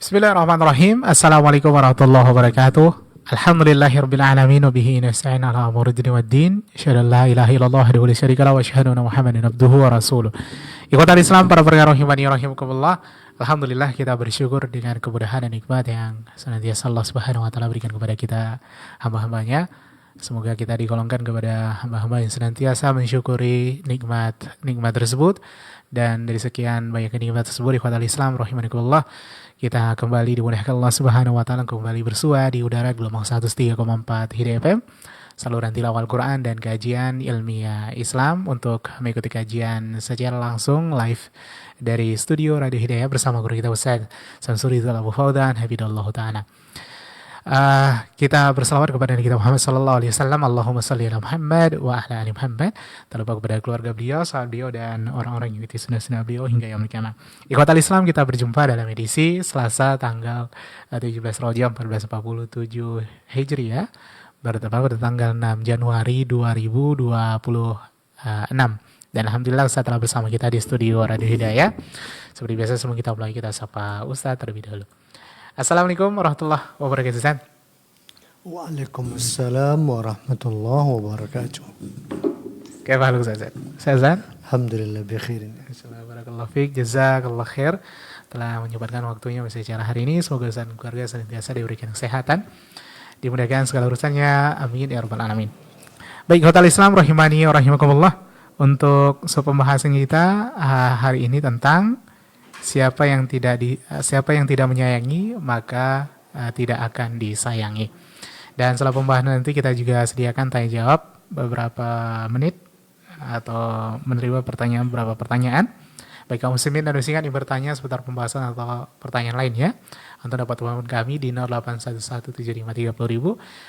Bismillahirrahmanirrahim. Assalamualaikum warahmatullahi wabarakatuh. Alhamdulillahirrabbilalamin. Wabihi nasta'in ala umuri dunya waddin. Asyhadu an la ilaha illallah wahdahu la syarika lahu wa asyhadu anna Muhammadan abduhu wa rasuluh. Ikhwatal Islam, para pendengar rahimani rahimakumullah. Alhamdulillah, kita bersyukur dengan kemudahan dan nikmat yang senantiasa Allah Subhanahu wa taala berikan kepada kita hamba-hambanya. Semoga kita digolongkan kepada hamba-hamba yang senantiasa mensyukuri nikmat tersebut. Dan dari sekian banyak nikmat tersebut, ikhwatal Islam rahimakumullah, kita kembali dimudahkan Allah Subhanahu wa taala kembali bersua di udara gelombang 103,4 Hidayah FM, saluran tilawah Al-Qur'an dan kajian ilmiah Islam, untuk mengikuti kajian secara langsung live dari studio Radio Hidayah bersama guru kita Ustaz Samsuri Abu Faudan hafidhahullah taala. Kita berselawat kepada Nabi kita Muhammad sallallahu alaihi wasallam. Allahumma shalli ala Muhammad wa ala ali Muhammad. Terlupa kepada keluarga beliau, sahabat beliau, dan orang-orang yang mengikuti sunnah-sunnah beliau hingga yaumul qiyamah. Ikhwatal Islam, kita berjumpa dalam edisi Selasa tanggal 17 Rajab 1447 Hijriah, bertepatan pada tanggal 6 Januari 2026. Dan alhamdulillah Ustaz telah bersama kita di studio Radio Hidayah. Seperti biasa, sebelum kita mulai, kita sapa Ustaz terlebih dahulu. Assalamualaikum warahmatullahi wabarakatuh, Ustaz. Waalaikumsalam warahmatullahi wabarakatuh. Kayak Ustaz? Ustaz? Alhamdulillah bikhirin. Barakallahu fiik, jazakallah khair telah menyempatkan waktunya secara hari ini. Semoga Ustaz dan keluarga senantiasa diberikan kesehatan, dimudahkan segala urusannya, amin ya rabbal alamin. Baik, ikhwatal Islam rahimani wa rahimakumullah, untuk pembahasan kita hari ini tentang siapa yang tidak menyayangi maka tidak akan disayangi. Dan setelah pembahasan nanti kita juga sediakan tanya jawab beberapa menit atau menerima beberapa pertanyaan. Baik kaum muslimin dan muslimat yang bertanya seputar pembahasan atau pertanyaan lainnya, Anda dapat hubungi kami di 08117530.000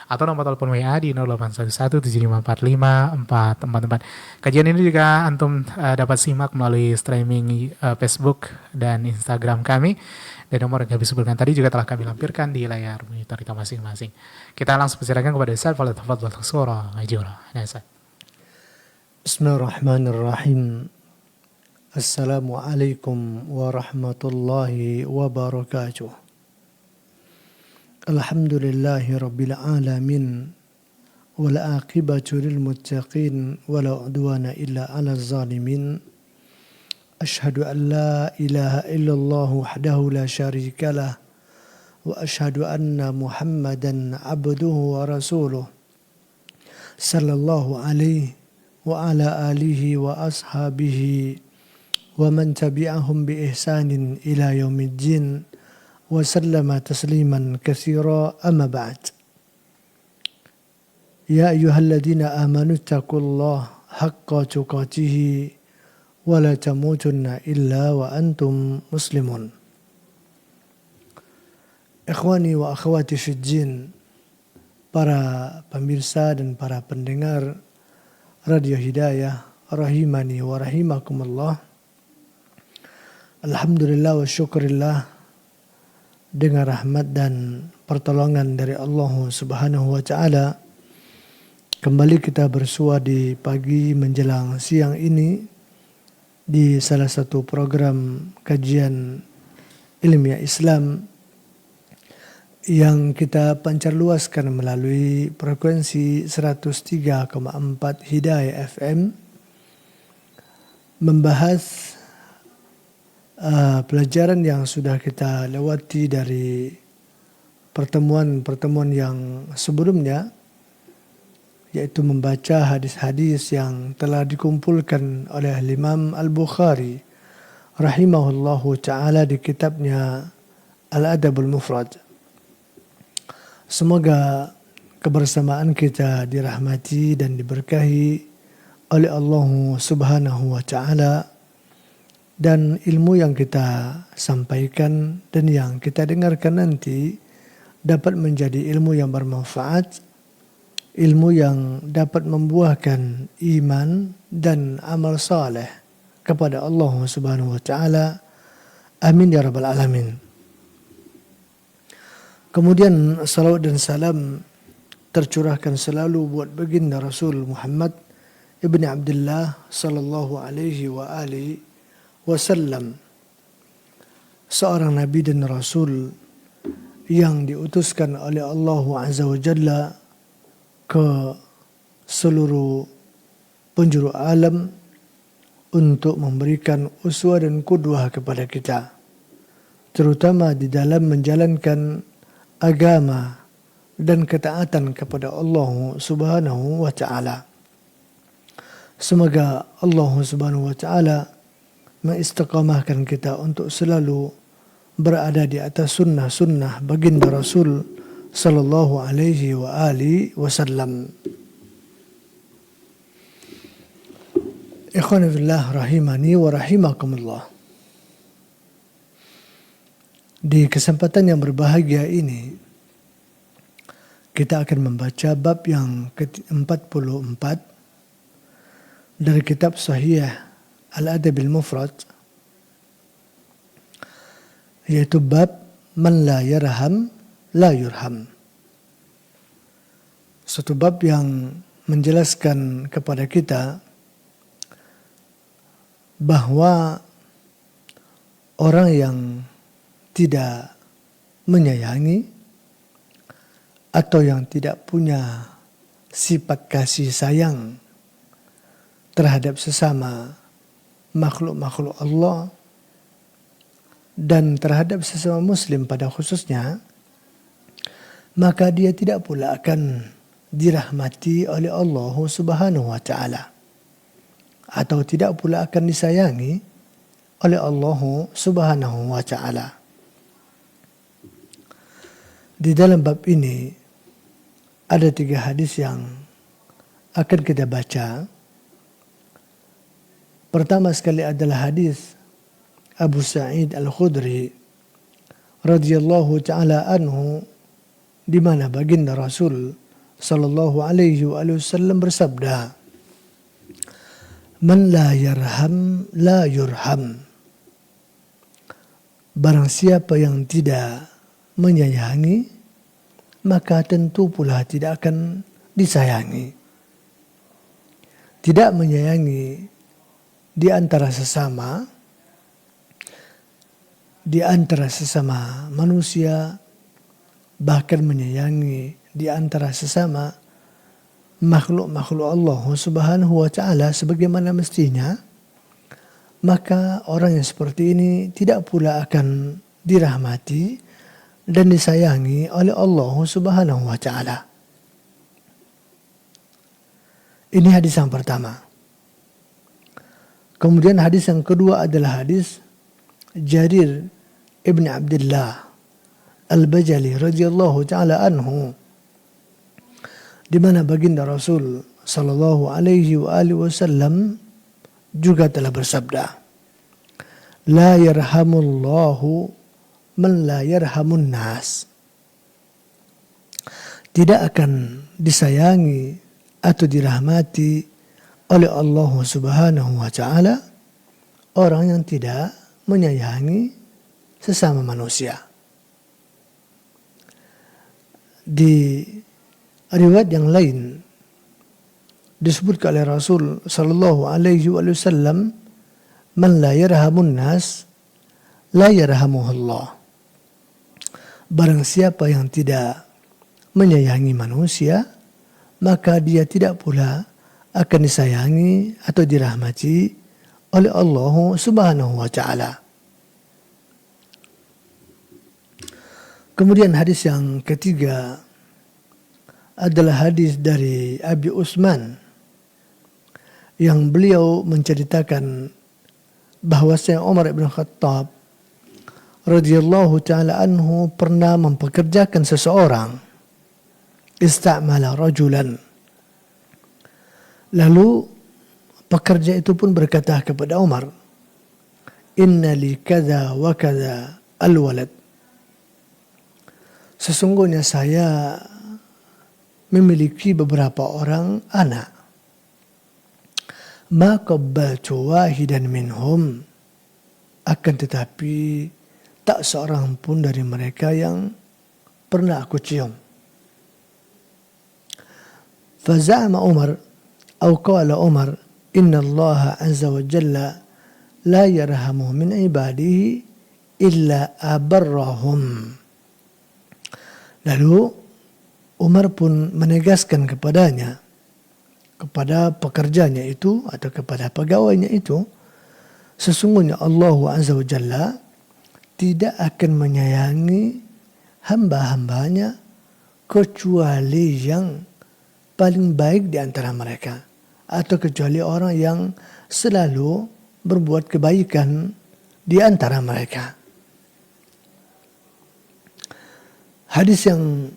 atau nomor telepon WA di 0811754544. Kajian ini juga antum dapat simak melalui streaming Facebook dan Instagram kami, dan nomor yang kami sebutkan tadi juga telah kami lampirkan di layar monitor kita masing-masing. Kita langsung persilakan kepada Ustaz. Fadhil surah ajura. Bismillahirrahmanirrahim. Assalamualaikum warahmatullahi wabarakatuh. Alhamdulillahi rabbil alamin, wal aqibatu lil muttaqin, wala udwana illa 'alal zalimin. Ashhadu an la ilaha illallah wahdahu la syarika lah, wa ashhadu anna Muhammadan abduhu wa rasuluh, sallallahu alaihi wa ala alihi wa ashabihi wa man tabi'ahum bi ihsanin ila yaumiddin wa sallama tasliman katsira, amma ba'd. Ya ayyuhalladzina amanu taqullaha haqqa tuqatih wa la tamutunna illa wa antum muslimun. Ikhwani wa akhwati fiddin, para pemirsa dan para pendengar Radio Hidayah rahimani wa rahimakumullah. Alhamdulillah wa syukurillah, dengan rahmat dan pertolongan dari Allah Subhanahu wa taala, kembali kita bersua di pagi menjelang siang ini di salah satu program kajian ilmiah Islam yang kita pancarluaskan melalui frekuensi 103,4 Hidayah FM, membahas pelajaran yang sudah kita lewati dari pertemuan-pertemuan yang sebelumnya, yaitu membaca hadis-hadis yang telah dikumpulkan oleh Imam Al-Bukhari rahimahullahu ta'ala di kitabnya Al-Adabul Mufrad. Semoga kebersamaan kita dirahmati dan diberkahi oleh Allah Subhanahu wa ta'ala, dan ilmu yang kita sampaikan dan yang kita dengarkan nanti dapat menjadi ilmu yang bermanfaat, ilmu yang dapat membuahkan iman dan amal saleh kepada Allah Subhanahu wa taala. Amin ya rabbal alamin. Kemudian salawat dan salam tercurahkan selalu buat baginda Rasul Muhammad ibni Abdullah sallallahu alaihi wa alihi wasallam, seorang nabi dan rasul yang diutuskan oleh Allah Azza wa Jalla ke seluruh penjuru alam untuk memberikan uswah dan qudwah kepada kita, terutama di dalam menjalankan agama dan ketaatan kepada Allah Subhanahu wa Ta'ala. Semoga Allah Subhanahu wa Ta'ala mengistiqamahkan kita untuk selalu berada di atas sunnah-sunnah baginda Rasul sallallahu alaihi wa alihi wasallam. Ikhwan fillah rahimani wa rahimakumullah. Di kesempatan yang berbahagia ini kita akan membaca bab yang ke-44 dari kitab Sahih Al-Adab Al-Mufrad, yaitu bab man la yarham la yurham. Suatu bab yang menjelaskan kepada kita bahwa orang yang tidak menyayangi atau yang tidak punya sifat kasih sayang terhadap sesama makhluk-makhluk Allah dan terhadap sesama muslim pada khususnya, maka dia tidak pula akan dirahmati oleh Allah Subhanahu wa Ta'ala, atau tidak pula akan disayangi oleh Allah Subhanahu wa Ta'ala. Di dalam bab ini ada 3 hadis yang akan kita baca. Pertama sekali adalah hadis Abu Sa'id Al-Khudri radhiyallahu ta'ala anhu, di mana baginda Rasul sallallahu alaihi wasallam bersabda, "Man la yarham la yurham." Barang siapa yang tidak menyayangi, maka tentu pula tidak akan disayangi. Tidak menyayangi di antara sesama manusia, bahkan menyayangi di antara sesama makhluk-makhluk Allah Subhanahu wa Ta'ala sebagaimana mestinya, maka orang yang seperti ini tidak pula akan dirahmati dan disayangi oleh Allah Subhanahu wa Ta'ala. Ini hadis yang pertama. Kemudian hadis yang kedua adalah hadis Jarir ibn Abdullah Al-Bajali radhiyallahu ta'ala anhu, di mana baginda Rasul sallallahu alaihi wasallam juga telah bersabda, "La yarhamullahu man la yarhamun nas." Tidak akan disayangi atau dirahmati oleh Allah Subhanahu wa Ta'ala orang yang tidak menyayangi sesama manusia. Di riwayat yang lain disebutkan oleh Rasul sallallahu alaihi wasallam, "Man la yarhamun nas la yarhamuhullah." Barang siapa yang tidak menyayangi manusia, maka dia tidak pula akan disayangi atau dirahmati oleh Allah Subhanahu wa Ta'ala. Kemudian hadis yang ketiga adalah hadis dari Abi Utsman, yang beliau menceritakan bahwasanya Umar bin Khattab radhiyallahu ta'ala anhu pernah mempekerjakan seseorang, istamala rajulan. Lalu pekerja itu pun berkata kepada Umar, "Inna li kadza wa kadza al-walad." Sesungguhnya saya memiliki beberapa orang anak. Ma qabbaltu wahidan minhum. Akan tetapi tak seorang pun dari mereka yang pernah aku cium. Faza'ama Umar, atau qala Umar, "Inna Allah azza wa jalla la yarhamu min ibadihi illa abarrahum." Lalu Umar pun menegaskan kepadanya, kepada pekerjanya itu atau kepada pegawainya itu, sesungguhnya Allah Azza wa Jalla tidak akan menyayangi hamba-hambanya kecuali yang paling baik di antara mereka, atau kecuali orang yang selalu berbuat kebaikan di antara mereka. Hadis yang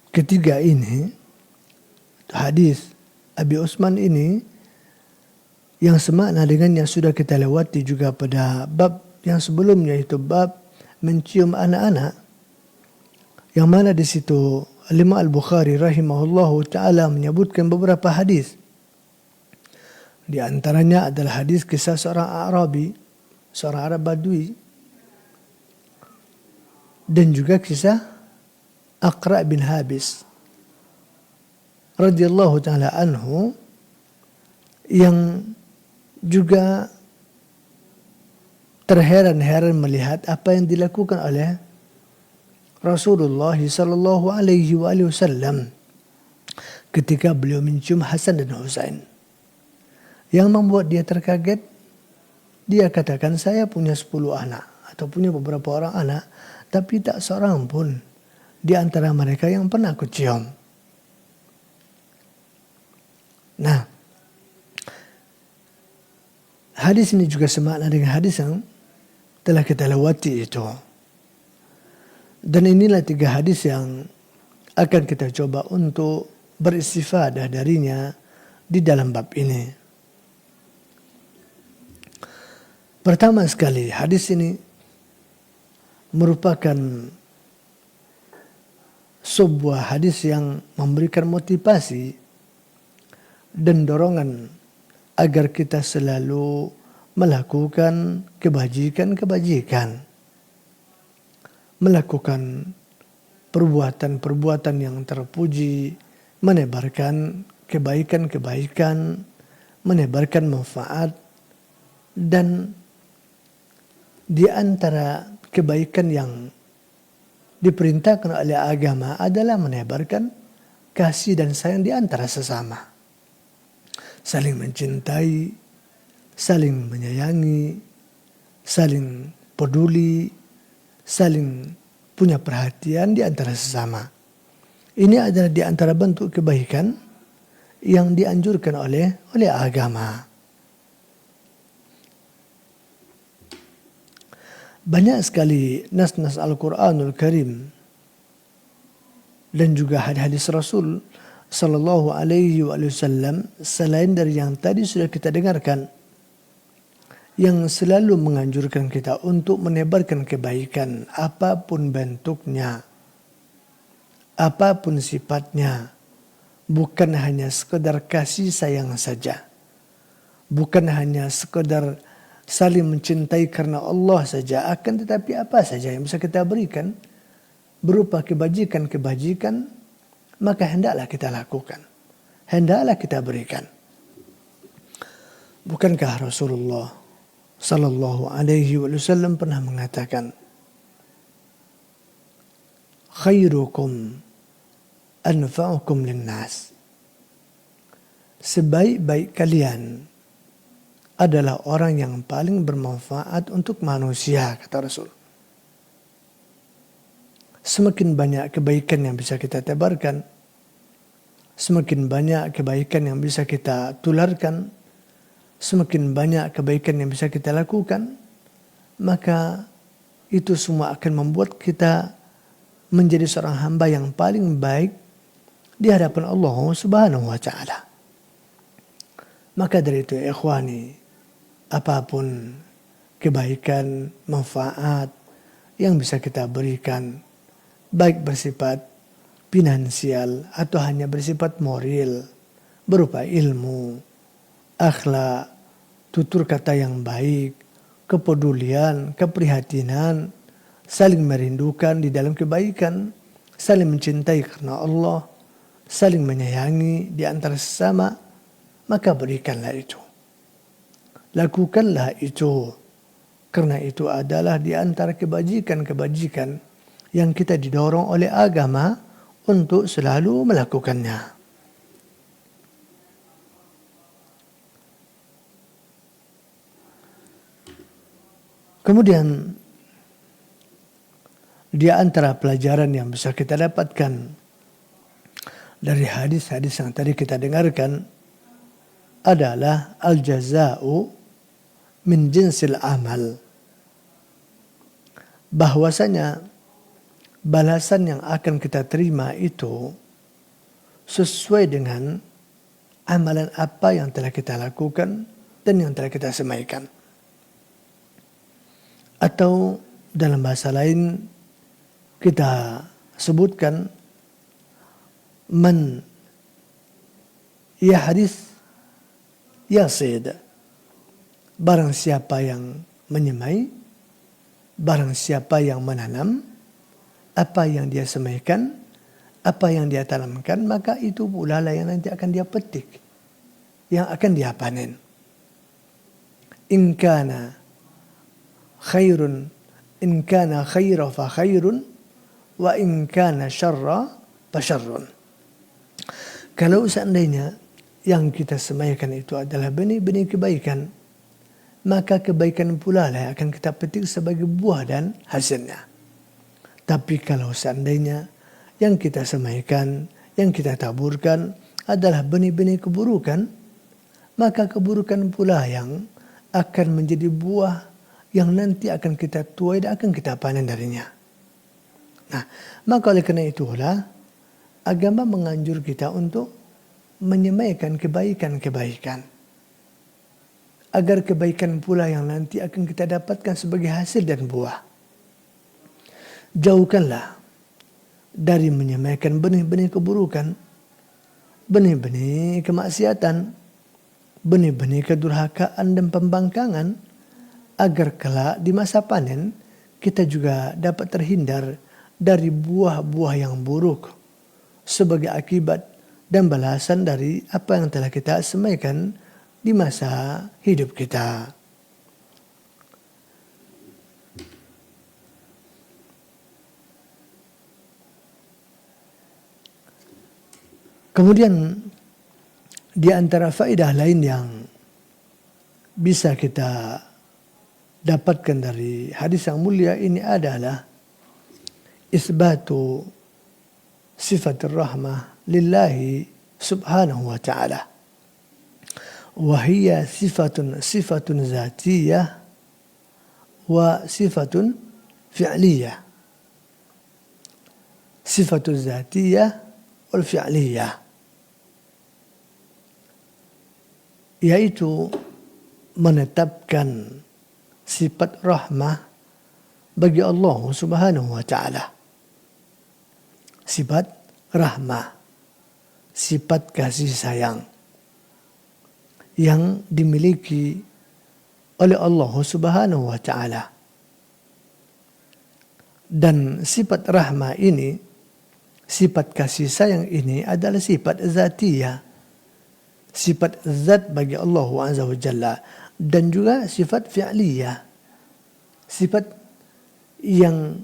ketiga ini, hadis Abi Utsman ini, yang semakna dengan yang sudah kita lewati juga pada bab yang sebelumnya, itu bab mencium anak-anak, yang mana di situ Imam Al-Bukhari rahimahullahu ta'ala menyebutkan beberapa hadis. Di antaranya adalah hadis kisah seorang Arabi, seorang Arab Badui, dan juga kisah Aqra bin Habis radhiyallahu ta'ala anhu, yang juga terheran-heran melihat apa yang dilakukan oleh Rasulullah sallallahu alaihi wasallam ketika beliau mencium Hasan dan Husain. Yang membuat dia terkaget, dia katakan, saya punya 10 anak atau punya beberapa orang anak, tapi tak seorang pun di antara mereka yang pernah aku cium. Nah, hadis ini juga semakna dengan hadis yang telah kita lewati itu. Dan inilah 3 hadis yang akan kita coba untuk beristifadah darinya di dalam bab ini. Pertama sekali, hadis ini merupakan sebuah hadis yang memberikan motivasi dan dorongan agar kita selalu melakukan kebajikan-kebajikan, melakukan perbuatan-perbuatan yang terpuji, menebarkan kebaikan-kebaikan, menebarkan manfaat, dan di antara kebaikan yang diperintahkan oleh agama adalah menebarkan kasih dan sayang di antara sesama. Saling mencintai, saling menyayangi, saling peduli, saling punya perhatian di antara sesama. Ini adalah di antara bentuk kebaikan yang dianjurkan oleh agama. Banyak sekali nas-nas Al-Quranul Karim dan juga hadis-hadis Rasul sallallahu alaihi wasallam selain dari yang tadi sudah kita dengarkan, yang selalu menganjurkan kita untuk menebarkan kebaikan apapun bentuknya, apapun sifatnya, bukan hanya sekedar kasih sayang saja, bukan hanya sekedar saling mencintai karena Allah saja, akan tetapi apa saja yang bisa kita berikan berupa kebajikan-kebajikan, maka hendaklah kita lakukan, hendaklah kita berikan. Bukankah Rasulullah sallallahu alaihi wasallam pernah mengatakan, khairukum anfa'ukum linnas, sebaik-baik kalian adalah orang yang paling bermanfaat untuk manusia, kata Rasul. Semakin banyak kebaikan yang bisa kita tebarkan, semakin banyak kebaikan yang bisa kita tularkan, semakin banyak kebaikan yang bisa kita lakukan, maka itu semua akan membuat kita menjadi seorang hamba yang paling baik di hadapan Allah Subhanahu wa ta'ala. Maka dari itu, ikhwani, apapun kebaikan, manfaat yang bisa kita berikan, baik bersifat finansial atau hanya bersifat moral, berupa ilmu, akhlak, tutur kata yang baik, kepedulian, keprihatinan, saling merindukan di dalam kebaikan, saling mencintai karena Allah, saling menyayangi di antara sesama, maka berikanlah itu. Lakukanlah itu, karena itu adalah di antara kebajikan-kebajikan yang kita didorong oleh agama untuk selalu melakukannya. Kemudian di antara pelajaran yang bisa kita dapatkan dari hadis-hadis yang tadi kita dengarkan adalah al-jaza'u min jinsil amal. Bahwasanya balasan yang akan kita terima itu sesuai dengan amalan apa yang telah kita lakukan dan yang telah kita semaikan. Atau dalam bahasa lain kita sebutkan man yahris yasid, barang siapa yang menyemai, barang siapa yang menanam apa yang dia semaikan, apa yang dia tanamkan, maka itu pula lah yang nanti akan dia petik, yang akan dia panen. In kana khairun, in kana khaira fa khairun, wa in kana syarra fa syarrun. Kalau seandainya yang kita semaikan itu adalah benih-benih kebaikan, maka kebaikan pula lah yang akan kita petik sebagai buah dan hasilnya. Tapi kalau seandainya yang kita semaikan, yang kita taburkan adalah benih-benih keburukan, maka keburukan pula yang akan menjadi buah yang nanti akan kita tuai dan akan kita panen darinya. Nah, maka oleh karena itulah agama menganjur kita untuk menyemaikan kebaikan-kebaikan, agar kebaikan pula yang nanti akan kita dapatkan sebagai hasil dan buah. Jauhkanlah dari menyemaikan benih-benih keburukan, benih-benih kemaksiatan, benih-benih kedurhakaan dan pembangkangan, agar kelak di masa panen kita juga dapat terhindar dari buah-buah yang buruk sebagai akibat dan balasan dari apa yang telah kita semaikan di masa hidup kita. Kemudian di antara faedah lain yang bisa kita dapatkan dari hadis yang mulia ini adalah isbatu sifatir rahmah lillahi subhanahu wa ta'ala, wa hiya sifatun zatiyah wa sifatun fi'liyah. Sifatun zatiyah wal fi'liyah, yaitu menetapkan sifat rahmah bagi Allah subhanahu wa ta'ala. Sifat rahmah, sifat kasih sayang yang dimiliki oleh Allah subhanahu wa ta'ala. Dan sifat rahmah ini, sifat kasih sayang ini adalah sifat zatiyah, sifat zat bagi Allah azza wa jalla, dan juga sifat fi'liyah, sifat yang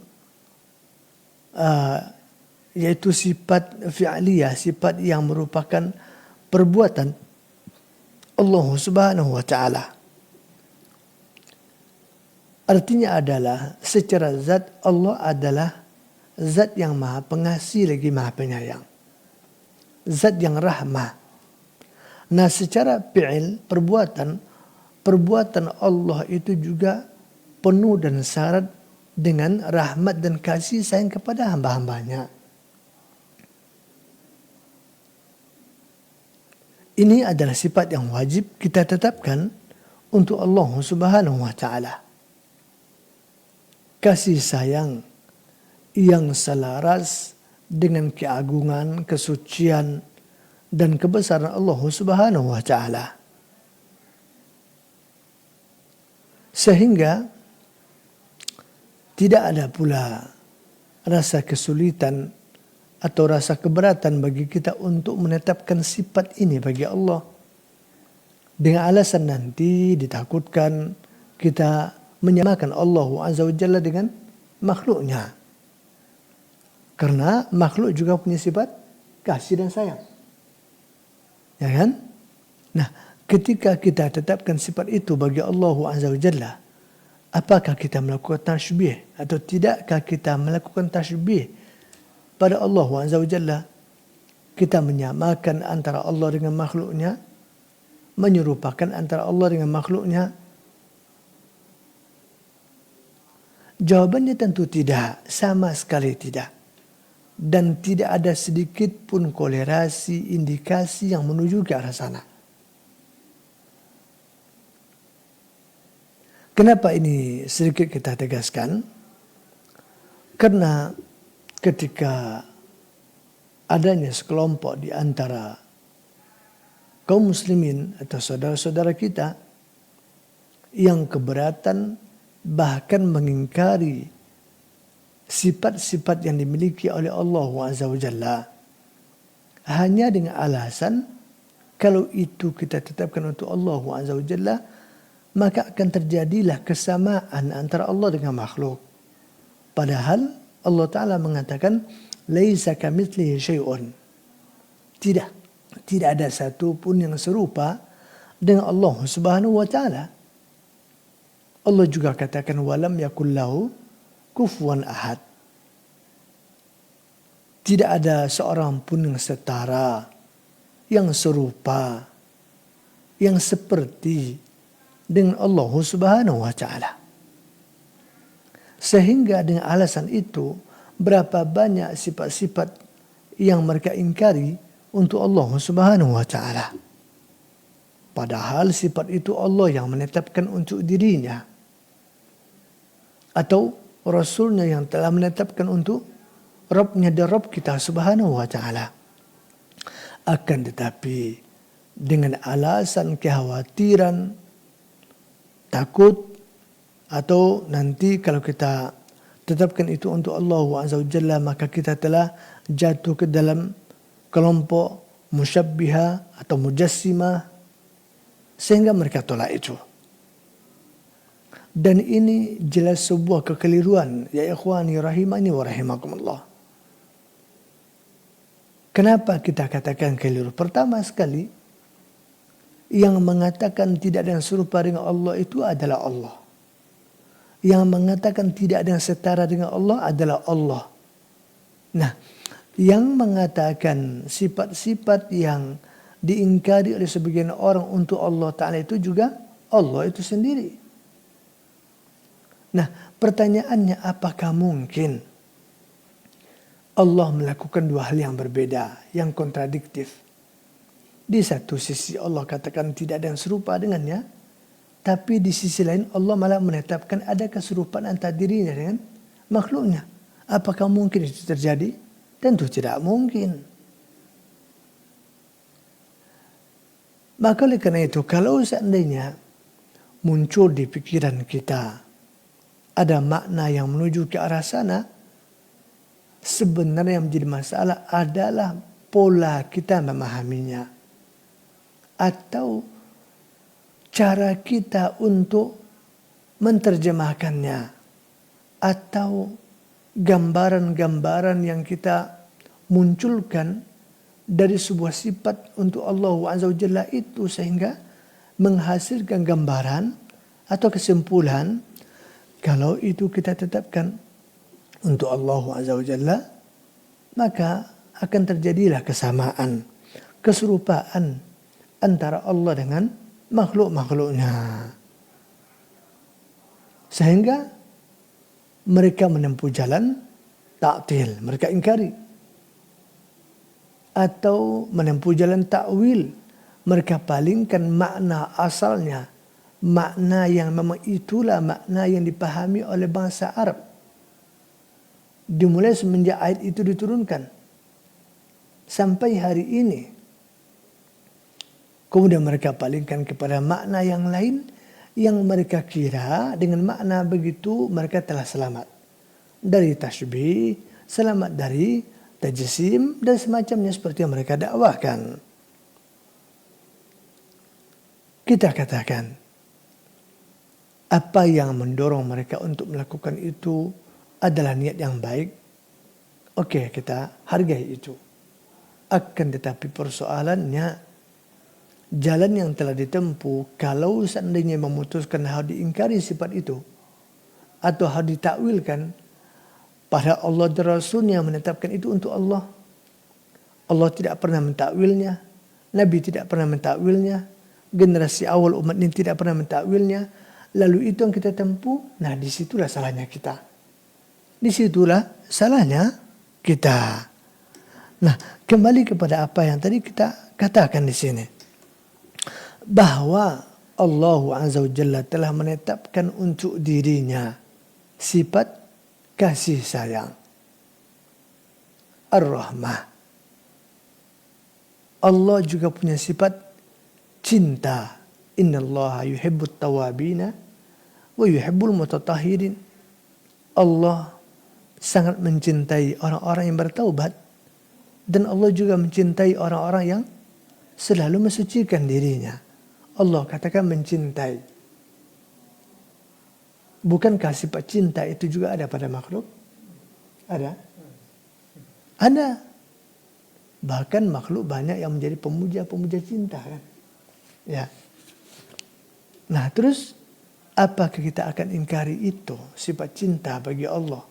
yaitu sifat fi'liyah, sifat yang merupakan perbuatan Allah subhanahu wa ta'ala. Artinya adalah secara zat Allah adalah zat yang maha pengasih lagi maha penyayang, zat yang rahmah. Nah, secara fi'il, perbuatan Allah itu juga penuh dan syarat dengan rahmat dan kasih sayang kepada hamba-hambanya. Ini adalah sifat yang wajib kita tetapkan untuk Allah subhanahu wa ta'ala. Kasih sayang yang selaras dengan keagungan, kesucian, dan kebesaran Allah subhanahu wa ta'ala. Sehingga tidak ada pula rasa kesulitan atau rasa keberatan bagi kita untuk menetapkan sifat ini bagi Allah, dengan alasan nanti ditakutkan kita menyamakan Allah azza wa jalla dengan makhluknya. Karena makhluk juga punya sifat kasih dan sayang. Ya kan? Nah, ketika kita tetapkan sifat itu bagi Allah Azza wa Jalla, apakah kita melakukan tasybih atau tidakkah kita melakukan tasybih pada Allah Azza wa Jalla? Kita menyamakan antara Allah dengan makhluknya, menyerupakan antara Allah dengan makhluknya. Jawabannya tentu tidak, sama sekali tidak. Dan tidak ada sedikit pun kolerasi, indikasi yang menuju ke arah sana. Kenapa ini sedikit kita tegaskan? Karena ketika adanya sekelompok di antara kaum muslimin atau saudara-saudara kita yang keberatan bahkan mengingkari sifat-sifat yang dimiliki oleh Allah Azza wa Jalla hanya dengan alasan kalau itu kita tetapkan untuk Allah Azza wa Jalla, maka akan terjadilah kesamaan antara Allah dengan makhluk. Padahal Allah Ta'ala mengatakan laisa kamitslihi syai'un. Tidak ada satu pun yang serupa dengan Allah Subhanahu wa Ta'ala. Allah juga katakan walam yakul lahu kufuwan ahad. Tidak ada seorang pun yang setara, yang serupa, yang seperti dengan Allah Subhanahu wa Ta'ala. Sehingga dengan alasan itu, berapa banyak sifat-sifat yang mereka ingkari untuk Allah Subhanahu wa Ta'ala. Padahal sifat itu Allah yang menetapkan untuk dirinya, atau Rasulnya yang telah menetapkan untuk Rabbnya dan Rabb kita Subhanahu wa Ta'ala. Akan tetapi dengan alasan kekhawatiran, takut, atau nanti kalau kita tetapkan itu untuk Allah Azza wa Jalla, maka kita telah jatuh ke dalam kelompok musyabbiha atau mujassimah, sehingga mereka tolak itu. Dan ini jelas sebuah kekeliruan, ya ikhwani rahimani wa rahimakumullah. Kenapa kita katakan keliru? Pertama sekali, yang mengatakan tidak ada yang serupa dengan Allah itu adalah Allah. Yang mengatakan tidak ada yang setara dengan Allah adalah Allah. Nah, yang mengatakan sifat-sifat yang diingkari oleh sebagian orang untuk Allah Ta'ala itu juga Allah itu sendiri. Nah, pertanyaannya, apakah mungkin Allah melakukan dua hal yang berbeda, yang kontradiktif? Di satu sisi Allah katakan tidak ada yang serupa dengannya, tapi di sisi lain Allah malah menetapkan ada keserupaan antara dirinya dengan makhluknya. Apakah mungkin itu terjadi? Tentu tidak mungkin. Maka oleh karena itu, kalau seandainya muncul di pikiran kita ada makna yang menuju ke arah sana, sebenarnya yang menjadi masalah adalah pola kita memahaminya, atau cara kita untuk menerjemahkannya, atau gambaran-gambaran yang kita munculkan dari sebuah sifat untuk Allah Azza wa Jalla itu, sehingga menghasilkan gambaran atau kesimpulan kalau itu kita tetapkan untuk Allah Azza wa Jalla, maka akan terjadilah kesamaan, keserupaan antara Allah dengan makhluk-makhluknya. Sehingga mereka menempuh jalan ta'til, mereka ingkari. Atau menempuh jalan ta'wil, mereka palingkan makna asalnya, makna yang memang itulah makna yang dipahami oleh bangsa Arab. Dimulai semenjak ayat itu diturunkan sampai hari ini. Kemudian mereka palingkan kepada makna yang lain yang mereka kira dengan makna begitu mereka telah selamat dari tasybih, selamat dari tajsim dan semacamnya seperti yang mereka dakwahkan. Kita katakan, apa yang mendorong mereka untuk melakukan itu adalah niat yang baik. Oke, kita hargai itu. Akan tetapi persoalannya, jalan yang telah ditempuh, kalau seandainya memutuskan harus diingkari sifat itu, atau harus ditakwilkan, padahal Allah dan Rasulnya menetapkan itu untuk Allah. Allah tidak pernah mentakwilnya, Nabi tidak pernah mentakwilnya, generasi awal umat ini tidak pernah mentakwilnya. Lalu itu yang kita tempuh, nah disitulah salahnya kita. Disitulah salahnya kita. Nah, kembali kepada apa yang tadi kita katakan di sini. Bahwa Allah Azza wa Jalla telah menetapkan untuk dirinya sifat kasih sayang. Ar-Rahmah. Allah juga punya sifat cinta. Innallaha yuhibbut tawabina wa yuhibbul mutatahhirin. Allah sangat mencintai orang-orang yang bertaubat, dan Allah juga mencintai orang-orang yang selalu mensucikan dirinya. Allah katakan mencintai. Bukankah sifat cinta itu juga ada pada makhluk? Ada? Ada. Bahkan makhluk banyak yang menjadi pemuja-pemuja cinta kan. Ya. Nah terus, apakah kita akan ingkari itu, sifat cinta bagi Allah,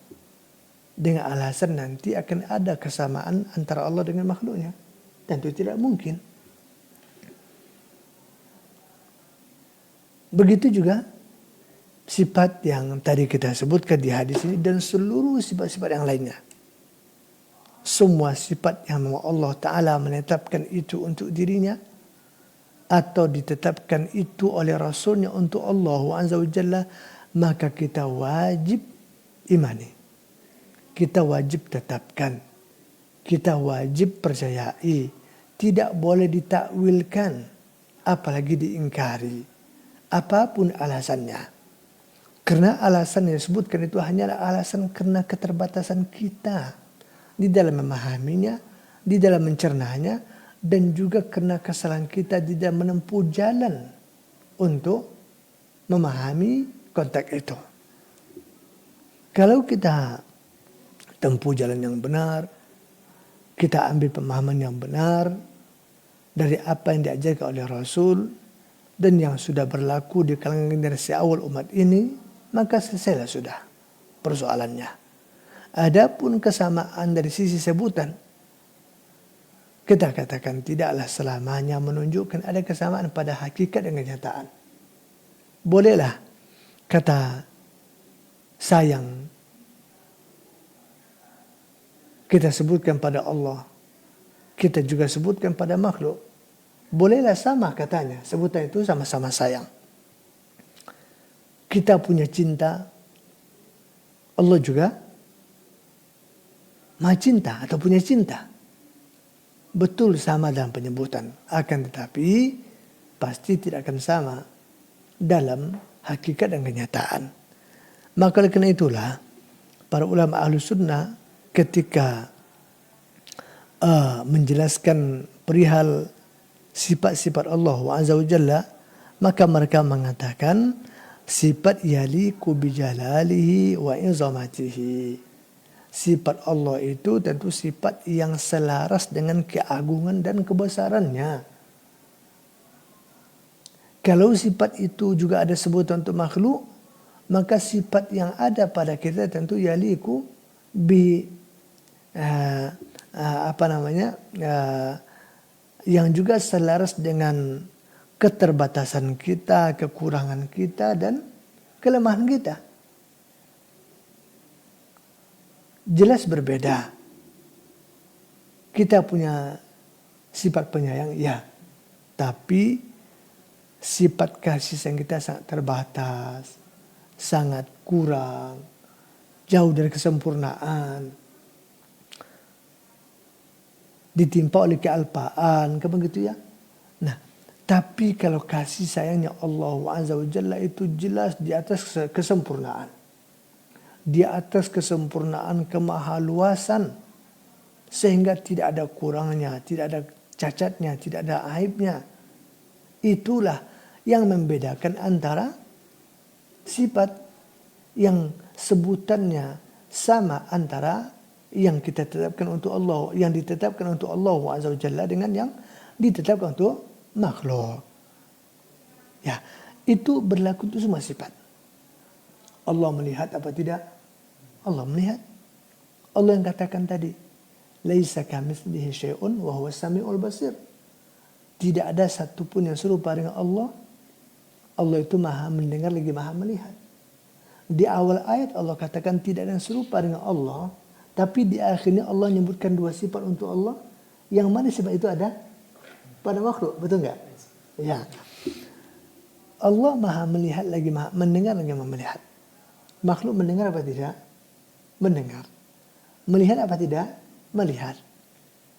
dengan alasan nanti akan ada kesamaan antara Allah dengan makhluknya? Tentu tidak mungkin. Begitu juga sifat yang tadi kita sebutkan di hadis ini dan seluruh sifat-sifat yang lainnya. Semua sifat yang Allah Ta'ala menetapkan itu untuk dirinya, atau ditetapkan itu oleh Rasulnya untuk Allah Azza wa Jalla, maka kita wajib imani. Kita wajib tetapkan. Kita wajib percayai. Tidak boleh ditakwilkan, apalagi diingkari. Apapun alasannya. Karena alasan yang disebutkan itu hanyalah alasan karena keterbatasan kita di dalam memahaminya, di dalam mencernanya, dan juga karena kesalahan kita di dalam menempuh jalan untuk memahami konteks itu. Kalau kita tempuh jalan yang benar, kita ambil pemahaman yang benar dari apa yang diajarkan oleh Rasul dan yang sudah berlaku di kalangan generasi awal umat ini, maka selesailah sudah persoalannya. Adapun kesamaan dari sisi sebutan, kita katakan tidaklah selamanya menunjukkan ada kesamaan pada hakikat dan kenyataan. Bolehlah kata sayang kita sebutkan pada Allah, kita juga sebutkan pada makhluk. Bolehlah sama katanya, sebutan itu sama-sama sayang. Kita punya cinta, Allah juga maha cinta atau punya cinta. Betul sama dalam penyebutan, akan tetapi pasti tidak akan sama dalam hakikat dan kenyataan. Maka oleh karena itulah para ulama ahlu sunnah ketika menjelaskan perihal sifat-sifat Allah Azza wa Jalla, maka mereka mengatakan sifat yaliku bijalalihi wa izamatihi. Sifat Allah itu tentu sifat yang selaras dengan keagungan dan kebesarannya. Kalau sifat itu juga ada sebutan untuk makhluk, maka sifat yang ada pada kita tentu yaliku bi yang juga selaras dengan keterbatasan kita, kekurangan kita, dan kelemahan kita. Jelas berbeda. Kita punya sifat penyayang, ya. Tapi sifat kasih sayang kita sangat terbatas, sangat kurang, jauh dari kesempurnaan. Ditimpa oleh kealpaan, kan begitu ya. Nah, tapi kalau kasih sayangnya Allah Azza wa Jalla itu jelas di atas kesempurnaan. Di atas kesempurnaan kemahaluasan. Sehingga tidak ada kurangnya, tidak ada cacatnya, tidak ada aibnya. Itulah yang membedakan antara sifat yang sebutannya sama antara yang kita tetapkan untuk Allah, yang ditetapkan untuk Allah Azza wa Jalla dengan yang ditetapkan untuk makhluk. Ya, itu berlaku untuk semua sifat. Allah melihat apa tidak? Allah melihat. Allah yang katakan tadi, laisa kamitslihi syai'un wa huwas samiul basir. Tidak ada satupun yang serupa dengan Allah. Allah itu maha mendengar lagi maha melihat. Di awal ayat Allah katakan tidak ada yang serupa dengan Allah. Tapi di akhirnya Allah menyebutkan dua sifat untuk Allah. Yang mana sifat itu ada pada makhluk. Betul nggak? Ya. Allah maha melihat lagi maha mendengar lagi maha melihat. Makhluk mendengar apa tidak? Mendengar. Melihat apa tidak? Melihat.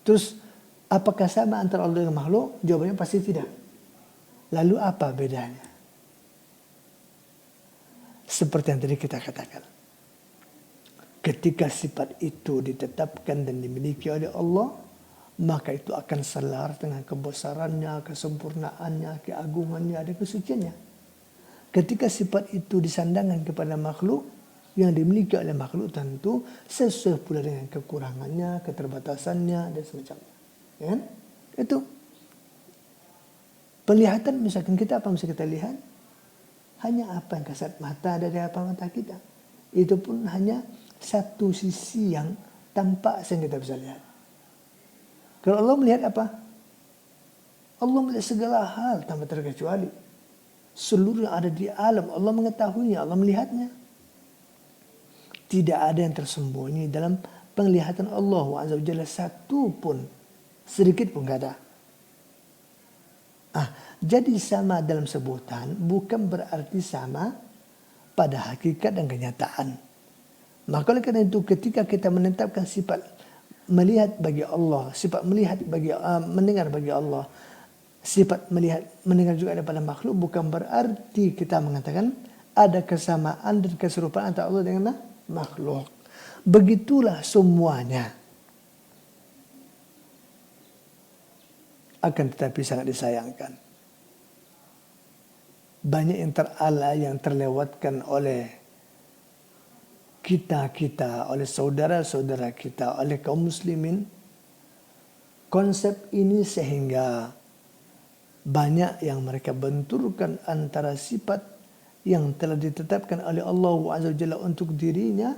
Terus apakah sama antara Allah dengan makhluk? Jawabannya pasti tidak. Lalu apa bedanya? Seperti yang tadi kita katakan. Ketika sifat itu ditetapkan dan dimiliki oleh Allah, maka itu akan selaras dengan kebesarannya, kesempurnaannya, keagungannya, dan kesuciannya. Ketika sifat itu disandangkan kepada makhluk, yang dimiliki oleh makhluk tentu sesuai pula dengan kekurangannya, keterbatasannya, dan semacamnya. Ya? Itu. Penglihatan, misalkan kita apa yang bisa kita lihat? Hanya apa yang kasat mata dari apa mata kita. Itu pun hanya satu sisi yang tampak yang kita bisa lihat. Kalau Allah melihat apa? Allah melihat segala hal tanpa terkecuali. Seluruh yang ada di alam Allah mengetahuinya, Allah melihatnya. Tidak ada yang tersembunyi dalam penglihatan Allah Azza wa Jalla satu pun, sedikit pun enggak ada. Jadi sama dalam sebutan bukan berarti sama pada hakikat dan kenyataan. Maka oleh karena itu ketika kita menetapkan sifat melihat bagi Allah, sifat melihat bagi mendengar bagi Allah, sifat melihat mendengar juga ada pada makhluk, bukan berarti kita mengatakan ada kesamaan dan keserupaan antara Allah dengan makhluk. Begitulah semuanya. Akan tetapi sangat disayangkan. Banyak yang yang terlewatkan oleh kita, oleh saudara-saudara kita, oleh kaum muslimin. Konsep ini sehingga banyak yang mereka benturkan antara sifat yang telah ditetapkan oleh Allah Azza wa Jalla untuk dirinya.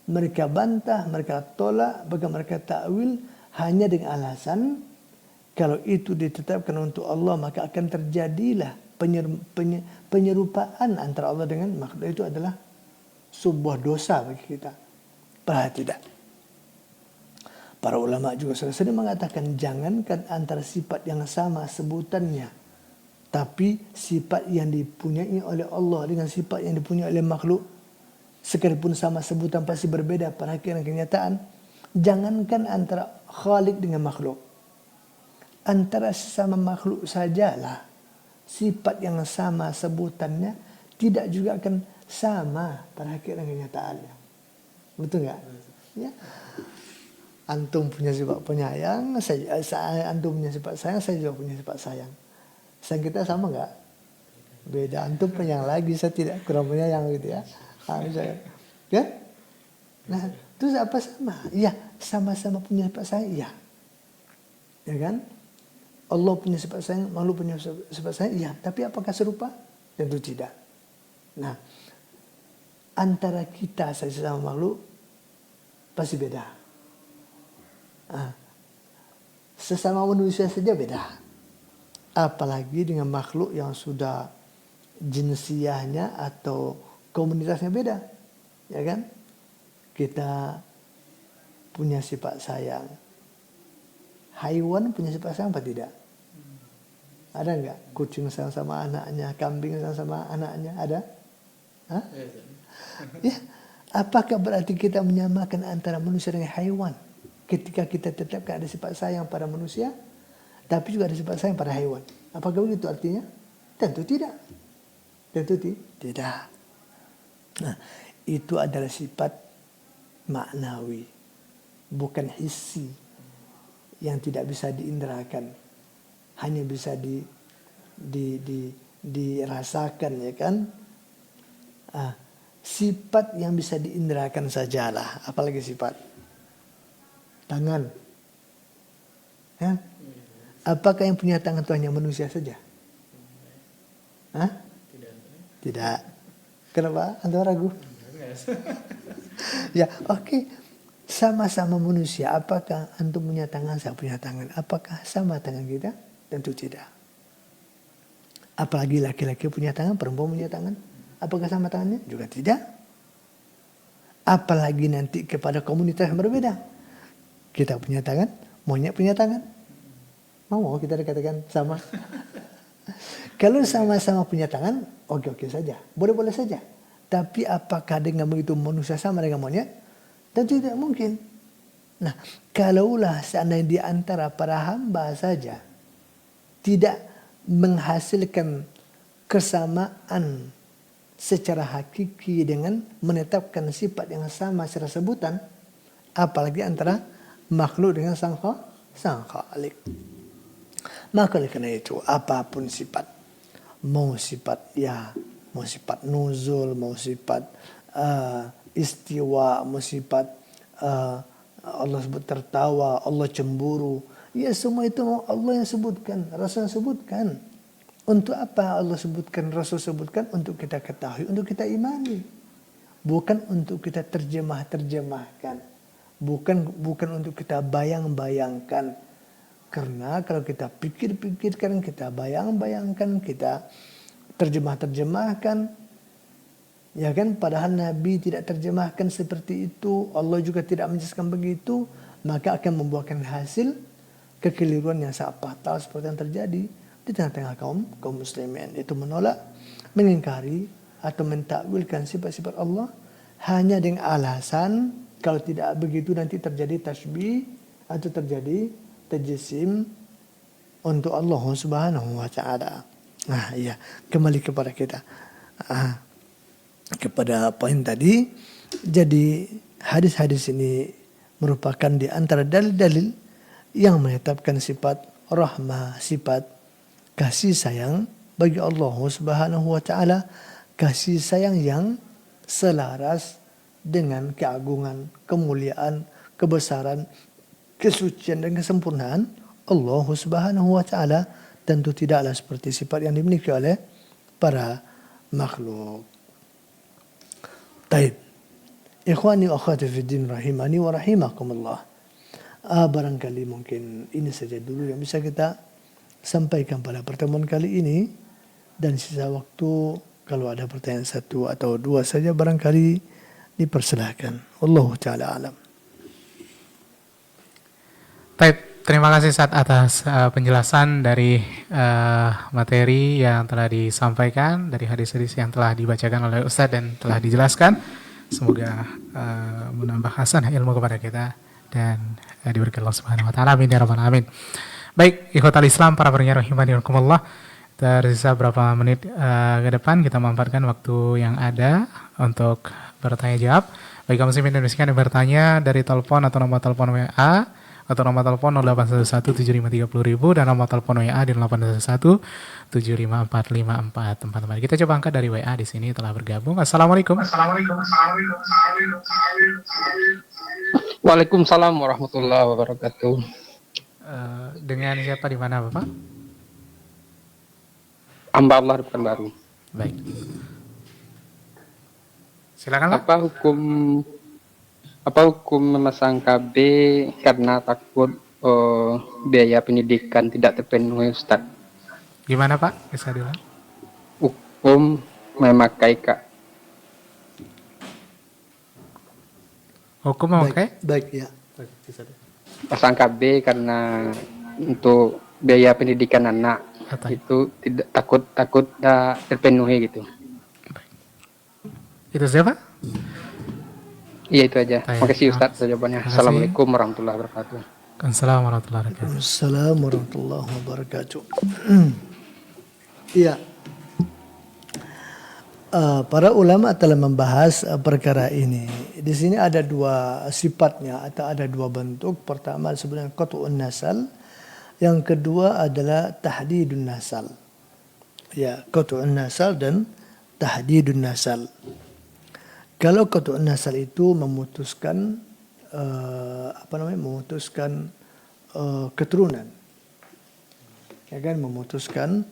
Mereka bantah, mereka tolak, bahkan mereka takwil hanya dengan alasan kalau itu ditetapkan untuk Allah maka akan terjadilah penyerupaan antara Allah dengan makhluk. Itu adalah sebuah dosa bagi kita. Padahal tidak. Para ulama juga sering mengatakan jangankan antara sifat yang sama sebutannya, tapi sifat yang dipunyai oleh Allah dengan sifat yang dipunyai oleh makhluk, sekalipun sama sebutan pasti berbeda pada hakikat dan kenyataan. Jangankan antara Khalik dengan makhluk, antara sesama makhluk sajalah sifat yang sama sebutannya tidak juga akan sama pada hakikat dan kenyataannya. Betul nggak? Ya. Antum punya sifat penyayang, antum punya sifat sayang, saya juga punya sifat sayang. Sayang kita sama nggak? Beda. Antum penyayang lagi, saya tidak, kurang penyayang gitu ya. Kan? Nah, terus apa sama? Iya, sama-sama punya sifat sayang, iya. Ya kan? Allah punya sifat sayang, makhluk punya sifat sayang, iya. Tapi apakah serupa? Tentu tidak. Nah, antara kita sama makhluk pasti beda. Sesama manusia saja beda. Apalagi dengan makhluk yang sudah jinsiahnya atau komunitasnya beda. Ya kan? Kita punya sifat sayang. Haiwan punya sifat sayang apa tidak? Ada enggak? Kucing sayang sama anaknya, kambing sayang sama anaknya, ada? Hah? Ya. Apakah berarti kita menyamakan antara manusia dengan haiwan? Ketika kita tetapkan ada sifat sayang pada manusia, tapi juga ada sifat sayang pada haiwan. Apakah begitu artinya? Tentu tidak. Tentu tidak. Nah, itu adalah sifat maknawi, bukan hissi, yang tidak bisa diindrakan, hanya bisa dirasakan, ya kan? Sifat yang bisa diindrakan sajalah, apalagi sifat tangan. Ya? Apakah yang punya tangan itu hanya manusia saja? Hah? Tidak. Kenapa? Anda ragu? Ya, oke. Sama-sama manusia. Apakah antum punya tangan, saya punya tangan? Apakah sama tangan kita? Tentu tidak. Apalagi laki-laki punya tangan, perempuan punya tangan. Apakah sama tangannya? Juga tidak. Apalagi nanti kepada komunitas yang berbeda. Kita punya tangan, monyet punya tangan. Mau kita dikatakan sama? Kalau sama-sama punya tangan, oke-oke saja. Boleh-boleh saja. Tapi apakah dengan begitu manusia sama dengan monyet? Tentu tidak mungkin. Nah, kalaulah seandainya di antara para hamba saja tidak menghasilkan kesamaan secara hakiki dengan menetapkan sifat yang sama secara sebutan, apalagi antara makhluk dengan sang Khalik. Maka oleh karena itu, apapun sifat, mau sifat nuzul, mau sifat istiwa, mau sifat Allah sebut tertawa, Allah cemburu, ya semua itu Allah yang sebutkan, Rasul yang sebutkan. Untuk apa Allah sebutkan, Rasul sebutkan? Untuk kita ketahui, untuk kita imani. Bukan untuk kita terjemahkan. Bukan untuk kita bayangkan. Karena kalau kita pikirkan, kita bayangkan, kita terjemahkan, ya kan? Padahal Nabi tidak terjemahkan seperti itu, Allah juga tidak menjelaskan begitu, maka akan membuahkan hasil kekeliruan yang sangat fatal seperti yang terjadi di tengah-tengah kaum muslimin. Itu menolak, mengingkari atau mentakwilkan sifat-sifat Allah hanya dengan alasan kalau tidak begitu nanti terjadi tasbih atau terjadi tajsim untuk Allah Subhanahu wa taala. Nah, iya, kembali kepada kita. Kepada poin tadi, jadi hadis-hadis ini merupakan di antara dalil-dalil yang menetapkan sifat rahmah, sifat kasih sayang bagi Allah Subhanahu wa taala, kasih sayang yang selaras dengan keagungan, kemuliaan, kebesaran, kesucian dan kesempurnaan Allah Subhanahu wa taala, tentu tidaklah seperti sifat yang dimiliki oleh para makhluk. Baik. Ikhwani wa akhwati fi din rahimani wa rahimakumullah. Barangkali mungkin ini saja dulu yang bisa kita sampaikan pada pertemuan kali ini, dan sisa waktu kalau ada pertanyaan satu atau dua saja barangkali dipersilahkan. Wallahu taala alam. Baik, terima kasih Ustaz atas penjelasan dari materi yang telah disampaikan, dari hadis-hadis yang telah dibacakan oleh Ustaz dan telah dijelaskan. Semoga menambah hasanah ilmu kepada kita dan diberkahi Allah Subhanahu wa taala. Amin ya rabbal alamin. Baik, ikhwatal Islam, para pendengar rahimani rahimakumullah. Tersisa berapa menit ke depan kita manfaatkan waktu yang ada untuk bertanya jawab. Bagi kamu muslimin Indonesia yang bertanya dari telepon atau nomor telepon WA atau nomor telepon 08117530.000 dan nomor telepon WA di 0811754544. Kita coba angkat dari WA di sini telah bergabung. Assalamualaikum. Waalaikumsalam warahmatullahi wabarakatuh. Dengan siapa di mana Bapak? Hamba Allah di Pekanbaru. Baik. Silakan Pak. Apa hukum memasang KB karena takut biaya pendidikan tidak terpenuhi, Ustaz? Gimana Pak? Bisa diulang? Hukum memakai Hukum memakai? Baik ya. pasang KB karena untuk biaya pendidikan anak itu tidak takut tidak terpenuhi gitu. Itu siapa? Iya itu aja. Terima kasih Ustaz jawabannya. Assalamualaikum warahmatullahi wabarakatuh. Assalamualaikum warahmatullahi wabarakatuh. Assalamualaikum warahmatullahi wabarakatuh. Iya. Para ulama telah membahas perkara ini. Di sini ada dua sifatnya atau ada dua bentuk. Pertama sebenarnya qat'un nasal. Yang kedua adalah tahdidun nasal. Ya, qat'un nasal dan tahdidun nasal. Kalau qat'un nasal itu memutuskan memutuskan keturunan, ya kan, memutuskan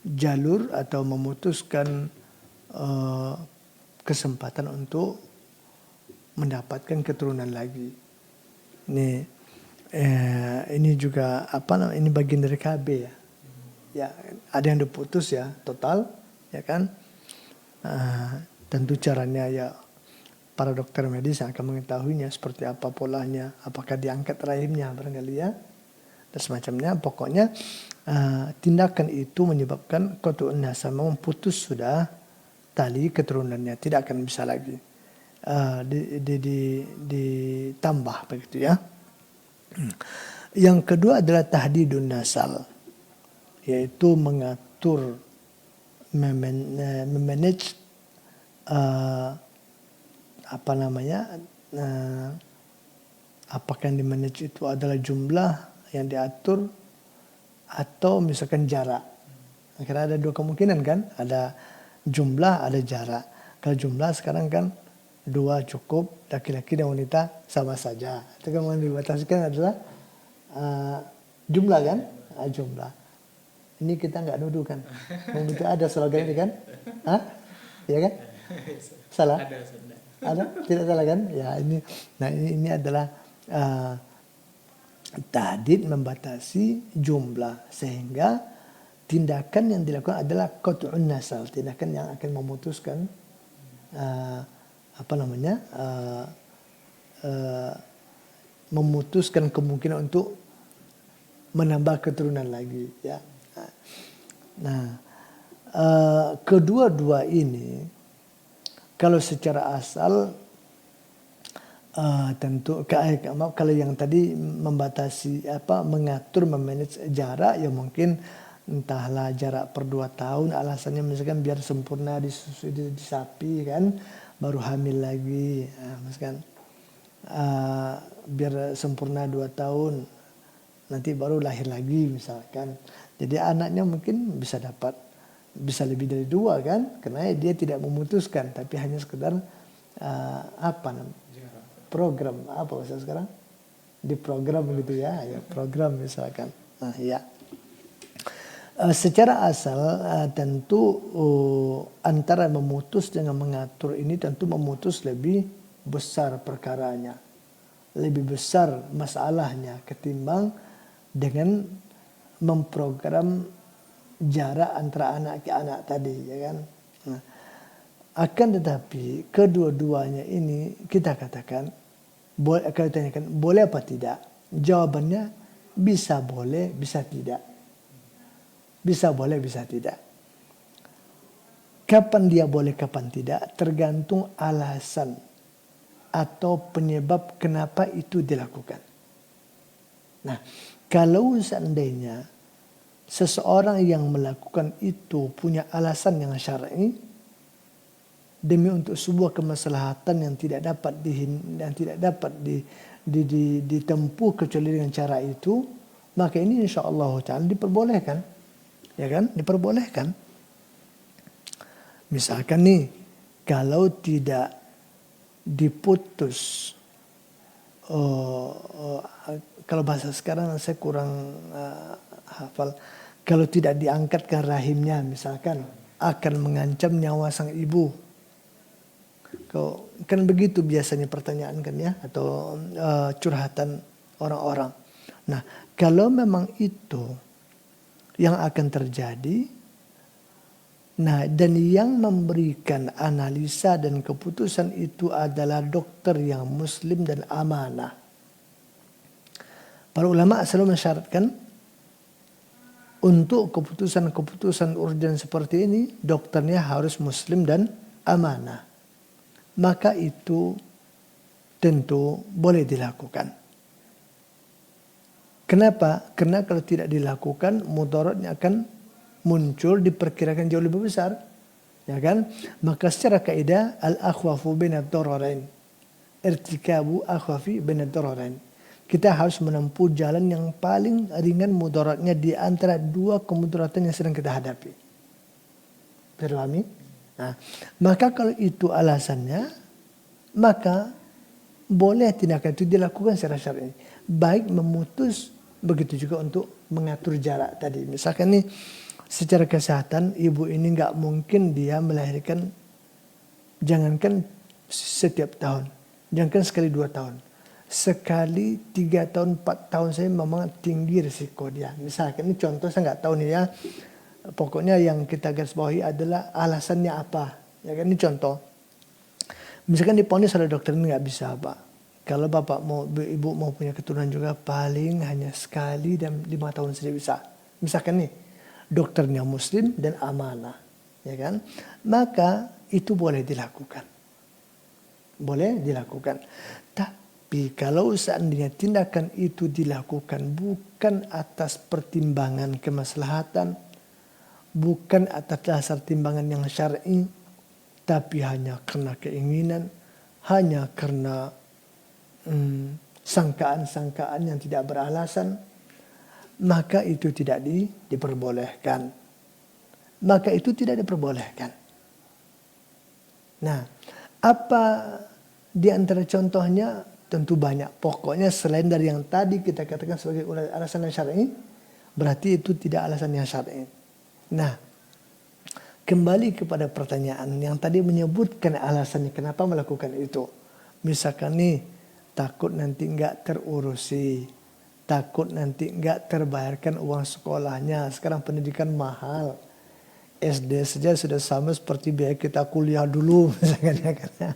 jalur atau memutuskan kesempatan untuk mendapatkan keturunan lagi. Ini juga ini bagian dari KB ya. Ya, ada yang diputus ya total, ya kan. Tentu caranya ya para dokter medis yang akan mengetahuinya seperti apa polanya, apakah diangkat rahimnya barangkali ya, dan semacamnya. Pokoknya tindakan itu menyebabkan qat'un nasab, memutus sudah tali keturunannya, tidak akan bisa lagi ditambah begitu ya. Yang kedua adalah tahdidun nasal, yaitu mengatur, memanage apakah yang dimanage itu adalah jumlah yang diatur atau misalkan jarak. Karena ada dua kemungkinan kan, ada jumlah, ada jarak. Kalau jumlah sekarang kan 2 cukup, laki-laki dan wanita sama saja. Itu kan yang dibatasikan adalah jumlah kan, jumlah. Ini kita nggak nuduh kan, begitu ada slogan ini kan, ya kan? Salah? Ada? Tidak salah kan? Ya ini, nah ini adalah tahdid, membatasi jumlah, sehingga tindakan yang dilakukan adalah qat'un nasal, tindakan yang akan memutuskan memutuskan kemungkinan untuk menambah keturunan lagi ya. Nah, kedua-dua ini kalau secara asal tentu kalau yang tadi membatasi mengatur, memanage jarak ya mungkin entahlah jarak per 2 tahun, alasannya misalkan biar sempurna disusui di sapi kan, baru hamil lagi, misalkan biar sempurna 2 tahun nanti baru lahir lagi misalkan. Jadi anaknya mungkin bisa lebih dari 2 kan, karena dia tidak memutuskan tapi hanya sekedar program, apa bahasa sekarang, diprogram gitu ya, program misalkan. Nah ya, secara asal tentu antara memutus dengan mengatur ini tentu memutus lebih besar perkaranya, lebih besar masalahnya ketimbang dengan memprogram jarak antara anak ke anak tadi, ya kan. Nah, akan tetapi kedua-duanya ini kita katakan, kalau ditanyakan boleh apa tidak, jawabannya bisa boleh, bisa tidak. Bisa boleh, bisa tidak. Kapan dia boleh, kapan tidak, tergantung alasan atau penyebab kenapa itu dilakukan. Nah, kalau seandainya seseorang yang melakukan itu punya alasan yang syar'i demi untuk sebuah kemaslahatan yang tidak dapat ditempuh kecuali dengan cara itu, maka ini insyaallah ta'ala diperbolehkan. Ya kan? Diperbolehkan. Misalkan nih, kalau tidak diputus, kalau bahasa sekarang saya kurang hafal, kalau tidak diangkatkan rahimnya misalkan, akan mengancam nyawa sang ibu. Kan begitu biasanya pertanyaan kan ya, atau curhatan orang-orang. Nah, kalau memang itu yang akan terjadi, nah, dan yang memberikan analisa dan keputusan itu adalah dokter yang muslim dan amanah. Para ulama selalu mensyaratkan untuk keputusan-keputusan urgen seperti ini, dokternya harus muslim dan amanah. Maka itu tentu boleh dilakukan. Kenapa? Karena kalau tidak dilakukan, mudaratnya akan muncul, diperkirakan jauh lebih besar, ya kan? Maka secara kaidah al-akhwafu bainad dararain, irtikabu akhwafi bainad dararain. Kita harus menempuh jalan yang paling ringan mudaratnya di antara 2 kemudaratan yang sedang kita hadapi. Terpahami? Nah, maka kalau itu alasannya, maka boleh tindakan itu dilakukan secara syar'i. Baik memutus, begitu juga untuk mengatur jarak tadi. Misalkan nih secara kesehatan ibu ini nggak mungkin dia melahirkan, jangankan setiap tahun, jangankan sekali 2 tahun, sekali 3 tahun 4 tahun saya memang tinggi risiko dia. Misalkan ini contoh, saya nggak tahu nih ya, pokoknya yang kita garis bawahi adalah alasannya apa, ya kan, ini contoh. Misalkan diponis oleh dokter ini nggak bisa pak, kalau bapak mau, ibu mau punya keturunan juga paling hanya sekali dan 5 tahun saja bisa. Misalkan nih dokternya muslim dan amanah, ya kan, maka itu boleh dilakukan, boleh dilakukan. Tapi kalau seandainya tindakan itu dilakukan bukan atas pertimbangan kemaslahatan, bukan atas dasar timbangan yang syar'i, tapi hanya karena keinginan, hanya karena sangkaan-sangkaan yang tidak beralasan, maka itu tidak diperbolehkan. Maka itu tidak diperbolehkan. Nah, apa di antara contohnya? Tentu banyak. Pokoknya selain dari yang tadi kita katakan sebagai alasan yang syar'i, berarti itu tidak alasan yang syar'i. Nah, kembali kepada pertanyaan yang tadi menyebutkan alasannya kenapa melakukan itu. Misalkan nih, takut nanti nggak terurusi, takut nanti nggak terbayarkan uang sekolahnya. Sekarang pendidikan mahal, SD saja sudah sama seperti biaya kita kuliah dulu, misalkan ya kan.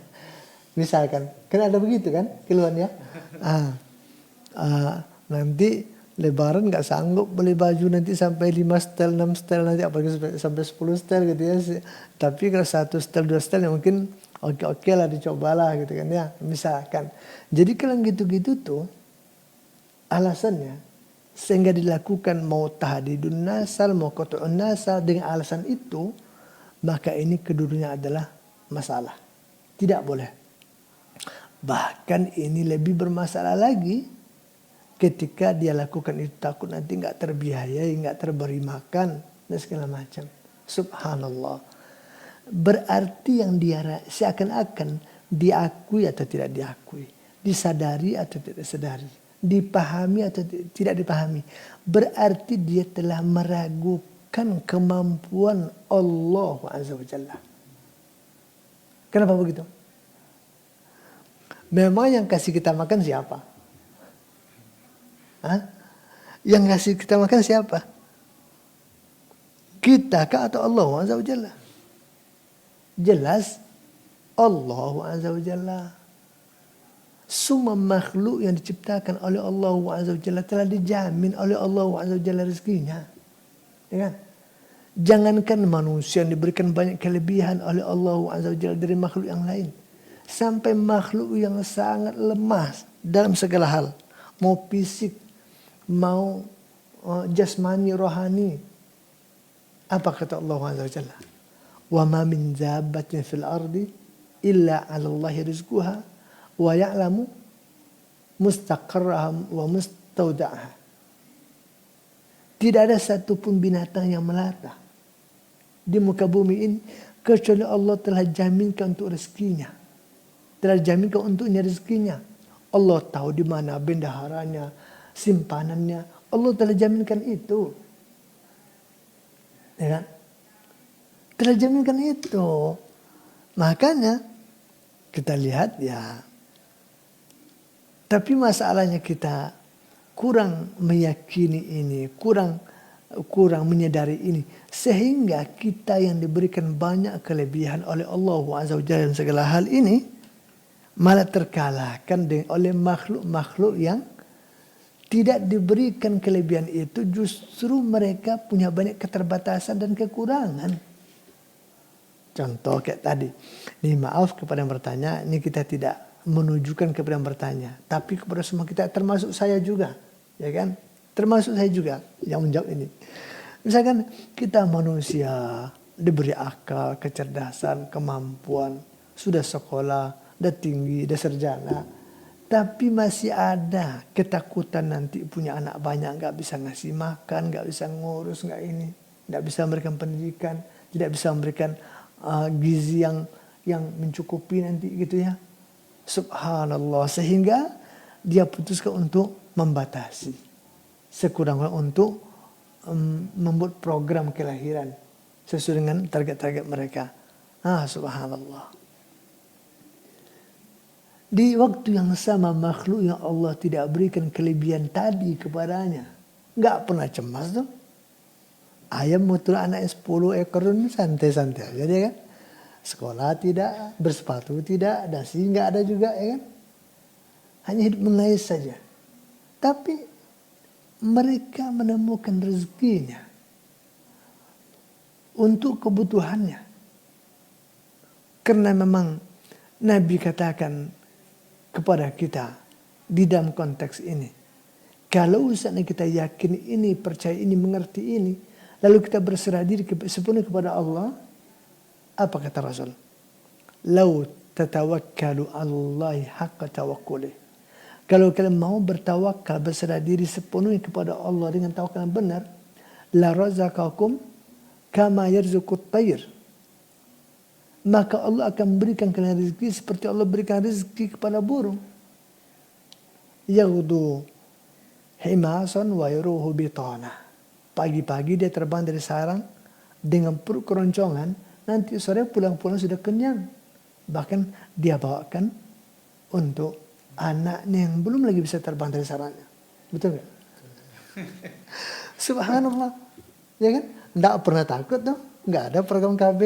Misalkan, kan ada begitu kan keluhannya. Nanti Lebaran nggak sanggup beli baju nanti sampai 5 setel, 6 setel nanti, apalagi sampai 10 setel gitu ya. Tapi kalau 1 setel, 2 setel ya mungkin oke lah, dicobalah gitu kan ya, misalkan. Jadi kalau gitu-gitu tuh alasannya sehingga dilakukan mau tahdidun nasal, mau qat'un nasal dengan alasan itu, maka ini kedudukannya adalah masalah. Tidak boleh. Bahkan ini lebih bermasalah lagi ketika dia lakukan itu takut nanti nggak terbiayai, nggak terberi makan dan segala macam. Subhanallah. Berarti yang dia seakan-akan diakui atau tidak diakui, disadari atau tidak disadari, dipahami atau tidak dipahami, berarti dia telah meragukan kemampuan Allah Azza wa Jalla. Kenapa begitu? Memang yang kasih kita makan siapa? Yang kasih kita makan siapa? Kita kah atau Allah Azza wa Jalla? Jelas Allah Azza wa Jalla. Semua makhluk yang diciptakan oleh Allah Azza wa Jalla telah dijamin oleh Allah Azza wa Jalla rezekinya. Ya kan? Jangankan manusia yang diberikan banyak kelebihan oleh Allah Azza wa Jalla dari makhluk yang lain, sampai makhluk yang sangat lemah dalam segala hal, mau fisik, mau jasmani, rohani. Apa kata Allah Azza wa Jalla? Wa ma min dabbatin fil ardi illa 'ala Allahi rizquha wa ya'lamu mustaqarraha wa mustawda'aha. Tidak ada satupun binatang yang melata di muka bumi ini kecuali Allah telah jaminkan untuk rezekinya. Telah jaminkan untuknya rezekinya. Allah tahu di mana bendaharanya, simpanannya. Allah telah jaminkan itu. Ya kan? Telah jaminkan itu. Makanya kita lihat ya. Tapi masalahnya kita kurang meyakini ini, kurang menyadari ini, sehingga kita yang diberikan banyak kelebihan oleh Allah Azza wa Jalla dalam segala hal ini malah terkalahkan oleh makhluk-makhluk yang tidak diberikan kelebihan itu. Justru mereka punya banyak keterbatasan dan kekurangan. Contoh kayak tadi. Ini maaf kepada yang bertanya, ini kita tidak menunjukkan kepada yang bertanya, tapi kepada semua kita, termasuk saya juga, ya kan? Termasuk saya juga yang menjawab ini. Misalkan kita manusia diberi akal, kecerdasan, kemampuan, sudah sekolah, sudah tinggi, sudah sarjana, tapi masih ada ketakutan nanti punya anak banyak, nggak bisa ngasih makan, nggak bisa ngurus, nggak ini, nggak bisa memberikan pendidikan, tidak bisa memberikan gizi yang mencukupi nanti gitu ya. Subhanallah, sehingga dia putuskan untuk membatasi. Sekurang-kurangnya untuk membuat program kelahiran sesuai dengan target-target mereka. Subhanallah. Di waktu yang sama makhluk yang Allah tidak berikan kelebihan tadi kepadanya, nggak pernah cemas tuh. Ayam mutul anaknya 10 ekor santai-santai aja dia kan. Sekolah tidak, bersepatu tidak, dasi nggak ada juga ya kan. Hanya hidup mengais saja. Tapi mereka menemukan rezekinya untuk kebutuhannya. Karena memang Nabi katakan kepada kita di dalam konteks ini, kalau usahanya kita yakin ini, percaya ini, mengerti ini, lalu kita berserah diri sepenuhnya kepada Allah, apa kata Rasul? Lau tatawakkalu Allahi haqqa tawakkuli. Kalau kalian mau bertawakal, berserah diri sepenuhnya kepada Allah dengan tawakal yang benar, la razaqakum kama yarzuqut tayr. Maka Allah akan berikan kalian rezeki seperti Allah berikan rezeki kepada burung. Yaghdu himasan wa yaruhu bitana. Pagi-pagi dia terbang dari sarang dengan perut keroncongan, nanti sore pulang-pulang sudah kenyang. Bahkan dia bawakan untuk anaknya yang belum lagi bisa terbang dari sarangnya. Betul nggak? Subhanallah. Ya kan? Nggak pernah takut tuh. Nggak ada program KB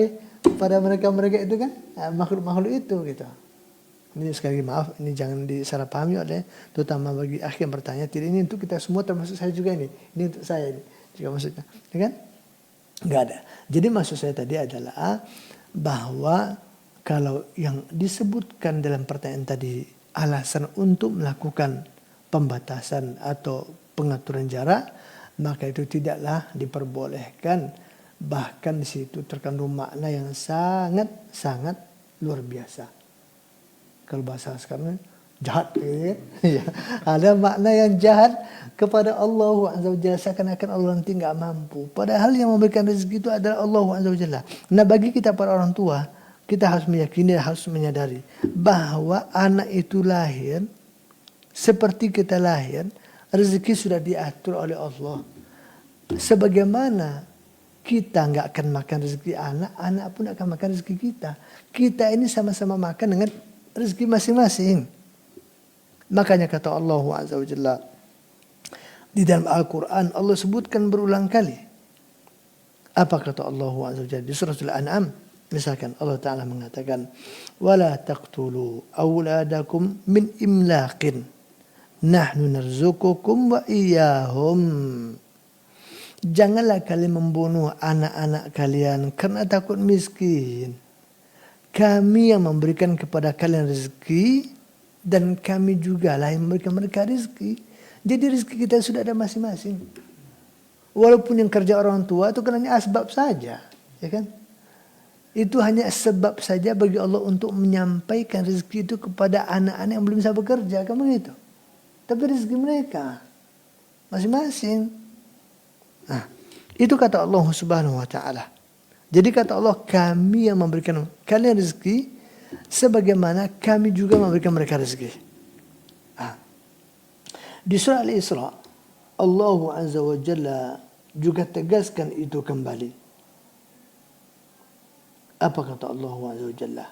pada mereka-mereka itu kan. Makhluk-makhluk itu gitu. Ini sekali lagi maaf, ini jangan disalahpahami oleh, terutama bagi akhi yang bertanya. Tidak, ini untuk kita semua, termasuk saya juga ini. Ini untuk saya ini. Juga maksudnya. Ya kan? Nggak ada. Jadi maksud saya tadi adalah bahwa kalau yang disebutkan dalam pertanyaan tadi alasan untuk melakukan pembatasan atau pengaturan jarak, maka itu tidaklah diperbolehkan. Bahkan di situ terkandung makna yang sangat luar biasa. Kalau bahasa sekarang jahat, ya. Ada makna yang jahat kepada Allah Azza wa Jalla, seakan-akan Allah nanti nggak mampu. Padahal yang memberikan rezeki itu adalah Allah Azza wa Jalla. Nah, bagi kita para orang tua, kita harus meyakini, harus menyadari bahwa anak itu lahir seperti kita lahir, rezeki sudah diatur oleh Allah. Sebagaimana kita nggak akan makan rezeki anak, anak pun akan makan rezeki kita. Kita ini sama-sama makan dengan rezeki masing-masing. Makanya kata Allah Azza wa Jalla di dalam Al-Quran, Allah sebutkan berulang kali. Apa kata Allah Azza wa Jalla di surah Al-An'am? Misalkan Allah Ta'ala mengatakan, وَلَا تَقْتُلُوا أَوْلَادَكُمْ مِنْ إِمْلَاقٍ نَحْنُ نَرْزُقُكُمْ وَإِيَّاهُمْ. Janganlah kalian membunuh anak-anak kalian karena takut miskin. Kami yang memberikan kepada kalian rezeki, dan kami juga lah yang memberikan mereka rezeki. Jadi rezeki kita sudah ada masing-masing. Walaupun yang kerja orang tua itu kan hanya asbab saja, ya kan? Itu hanya sebab saja bagi Allah untuk menyampaikan rezeki itu kepada anak-anak yang belum bisa bekerja, kan begitu. Tapi rezeki mereka masing-masing. Nah, itu kata Allah Subhanahu wa taala. Jadi kata Allah, kami yang memberikan kalian rezeki sebagaimana kami juga memberikan mereka rezeki. Di surah Al-Isra, Allah Azza wa Jalla juga tegaskan itu kembali. Apa kata Allah Azza wa Jalla?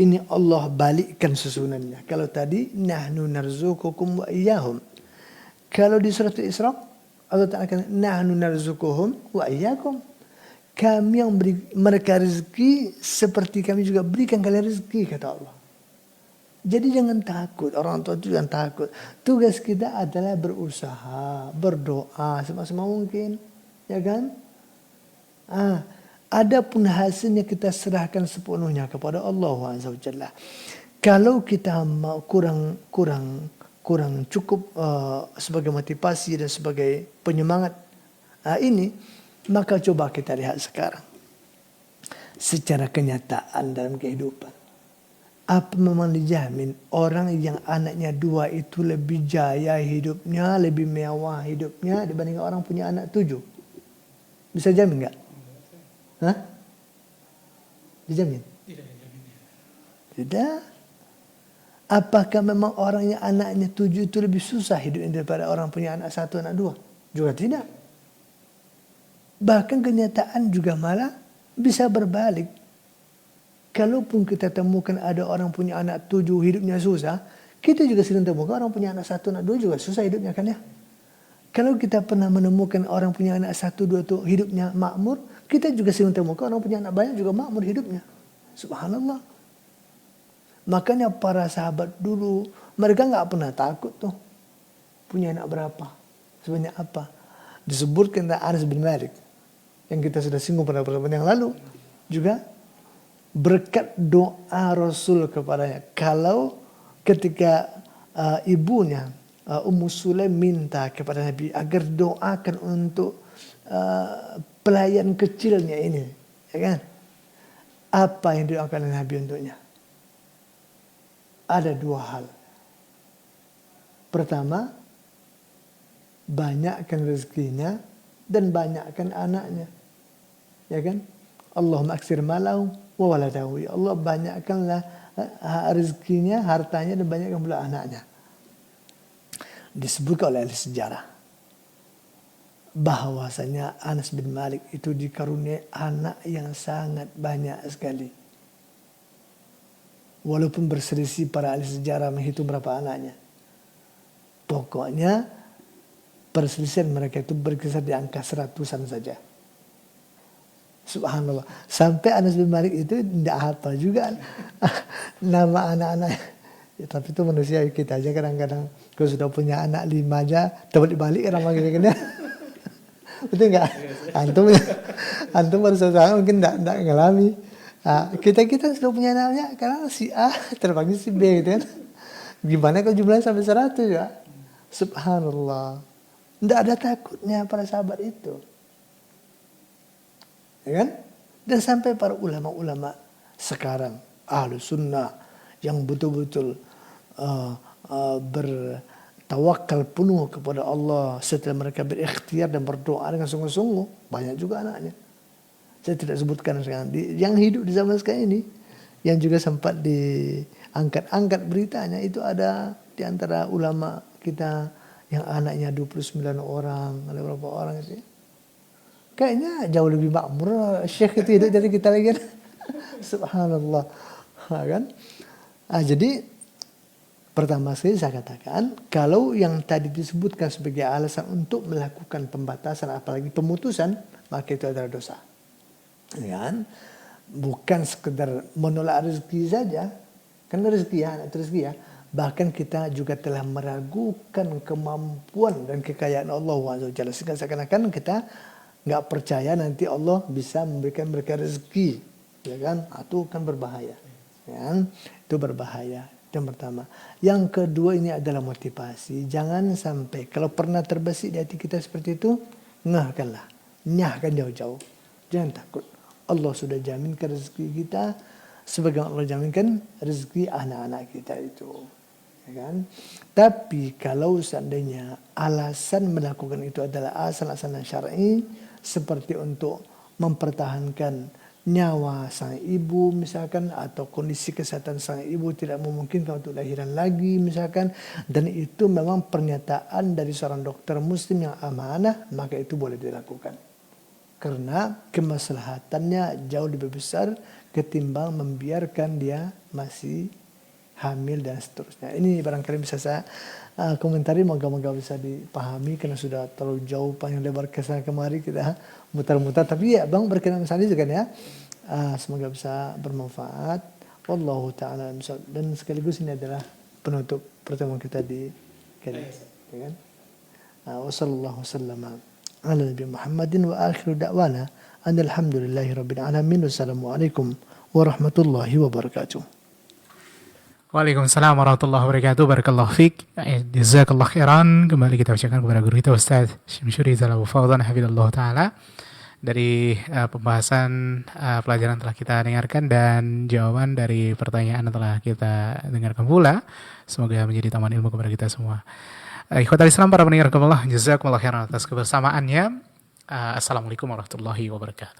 Ini Allah balikkan susunannya. Kalau tadi nahnu narzuqukum wa iyyahum. Kalau di surah Al-Isra Allah Ta'ala kata nahnu narzuquhum wa iyyakum. Kami yang beri mereka rezeki seperti kami juga berikan kalian rezeki, kata Allah. Jadi jangan takut, orang tua itu jangan takut. Tugas kita adalah berusaha, berdoa semaksimal mungkin, ya kan? Adapun hasilnya kita serahkan sepenuhnya kepada Allah Azza wa Jalla. Kalau kita mau kurang cukup sebagai motivasi dan sebagai penyemangat ini, maka coba kita lihat sekarang secara kenyataan dalam kehidupan. Apa memang dijamin orang yang anaknya 2 itu lebih jaya hidupnya, lebih mewah hidupnya dibandingkan orang punya anak 7? Bisa jamin nggak? Hah? Dijamin? Tidak. Apakah memang orang yang anaknya 7 itu lebih susah hidupnya daripada orang punya anak 1, anak 2? Juga tidak. Bahkan kenyataan juga malah bisa berbalik. Kalaupun kita temukan ada orang punya anak 7 hidupnya susah, kita juga sering temukan orang punya anak 1, anak 2 juga susah hidupnya kan ya. Kalau kita pernah menemukan orang punya anak 1, 2 itu hidupnya makmur, kita juga sering temukan orang punya anak banyak juga makmur hidupnya. Subhanallah. Makanya para sahabat dulu, mereka nggak pernah takut tuh. Punya anak berapa? Sebanyak apa? Disebutkan tentang Anas bin Malik. Yang kita sudah singgung pada pertemuan yang lalu. Juga berkat doa Rasul kepadanya. Kalau ketika ibunya, Ummu Sulaim minta kepada Nabi agar doakan untuk pelayan kecilnya ini. Ya kan? Apa yang didoakan oleh Nabi untuknya? Ada 2 hal. Pertama, banyakkan rezekinya dan banyakkan anaknya. Ya kan? Allahumma aksir malahu wa waladahu. Ya Allah, banyakkanlah rezekinya, hartanya, dan banyakkan pula anaknya. Disebutkan oleh ahli sejarah bahwasanya Anas bin Malik itu dikaruniai anak yang sangat banyak sekali. Walaupun berselisih para ahli sejarah menghitung berapa anaknya. Pokoknya perselisihan mereka itu berkisar di angka 100-an saja. Subhanallah. Sampai Anas bin Malik itu tidak hafal juga nama anak-anak. Ya, tapi itu manusia kita aja kadang-kadang kalau sudah punya anak 5 aja terbalik-balik nama kita. Betul nggak? Antum baru saja mungkin tidak ngalami. Kita sudah punya namanya karena si A terpanggil si B gitu kan. Gimana kalau jumlahnya sampai 100 ya? Subhanallah. Tidak ada takutnya para sahabat itu. Ya kan? Dan sampai para ulama-ulama sekarang Ahlus Sunnah yang betul-betul bertawakal penuh kepada Allah setelah mereka berikhtiar dan berdoa dengan sungguh-sungguh, banyak juga anaknya. Saya tidak sebutkan sekarang. Yang hidup di zaman sekarang ini, yang juga sempat diangkat-angkat beritanya, itu ada di antara ulama kita yang anaknya 29 orang, ada berapa orang itu ya. Kayaknya jauh lebih makmur syekh itu hidup dari kita lagi kan. Subhanallah. Kan? Jadi pertama sekali saya katakan, kalau yang tadi disebutkan sebagai alasan untuk melakukan pembatasan apalagi pemutusan, maka itu adalah dosa. Kan? Bukan sekedar menolak rezeki saja, karena rezeki ya, anak rezeki ya. Bahkan kita juga telah meragukan kemampuan dan kekayaan Allah SWT. Sehingga seakan-akan kita nggak percaya nanti Allah bisa memberikan mereka rezeki, ya kan? Itu kan berbahaya, ya. Itu berbahaya. Yang pertama. Yang kedua ini adalah motivasi. Jangan sampai kalau pernah terbesit di hati kita seperti itu, ngahkanlah, nyahkan jauh-jauh. Jangan takut. Allah sudah jaminkan rezeki kita sebagaimana Allah jaminkan rezeki anak-anak kita itu. Ya kan? Tapi kalau seandainya alasan melakukan itu adalah alasan-alasan syar'i seperti untuk mempertahankan nyawa sang ibu misalkan, atau kondisi kesehatan sang ibu tidak memungkinkan untuk lahiran lagi misalkan, dan itu memang pernyataan dari seorang dokter muslim yang amanah, maka itu boleh dilakukan. Karena kemaslahatannya jauh lebih besar ketimbang membiarkan dia masih hamil dan seterusnya. Ini barangkali bisa saya komentari, moga-moga bisa dipahami karena sudah terlalu jauh panjang lebar kesana kemari kita mutar-mutar. Tapi ya bang berkenan misalnya juga ya. Semoga bisa bermanfaat. Wallahu ta'ala. Dan sekaligus ini adalah penutup pertemuan kita di kali ini. Wassallallahu wasallam ala Nabi Muhammadin wa akhiru da'wana alhamdulillahi rabbil alamin. Wassalamualaikum warahmatullahi wabarakatuh. Waalaikumsalam warahmatullahi wabarakatuh. Barakallahu fiik. Jazakallah khairan. Kembali kita ucapkan kepada guru kita Ustaz Syamsuri Zalabu Fawzan hafizallahu taala dari pembahasan pelajaran telah kita dengarkan dan jawaban dari pertanyaan telah kita dengarkan pula. Semoga menjadi taman ilmu kepada kita semua. Ikhwatal Islam, para pendengar Allah, jazakumullah khairan atas kebersamaannya. Assalamualaikum warahmatullahi wabarakatuh.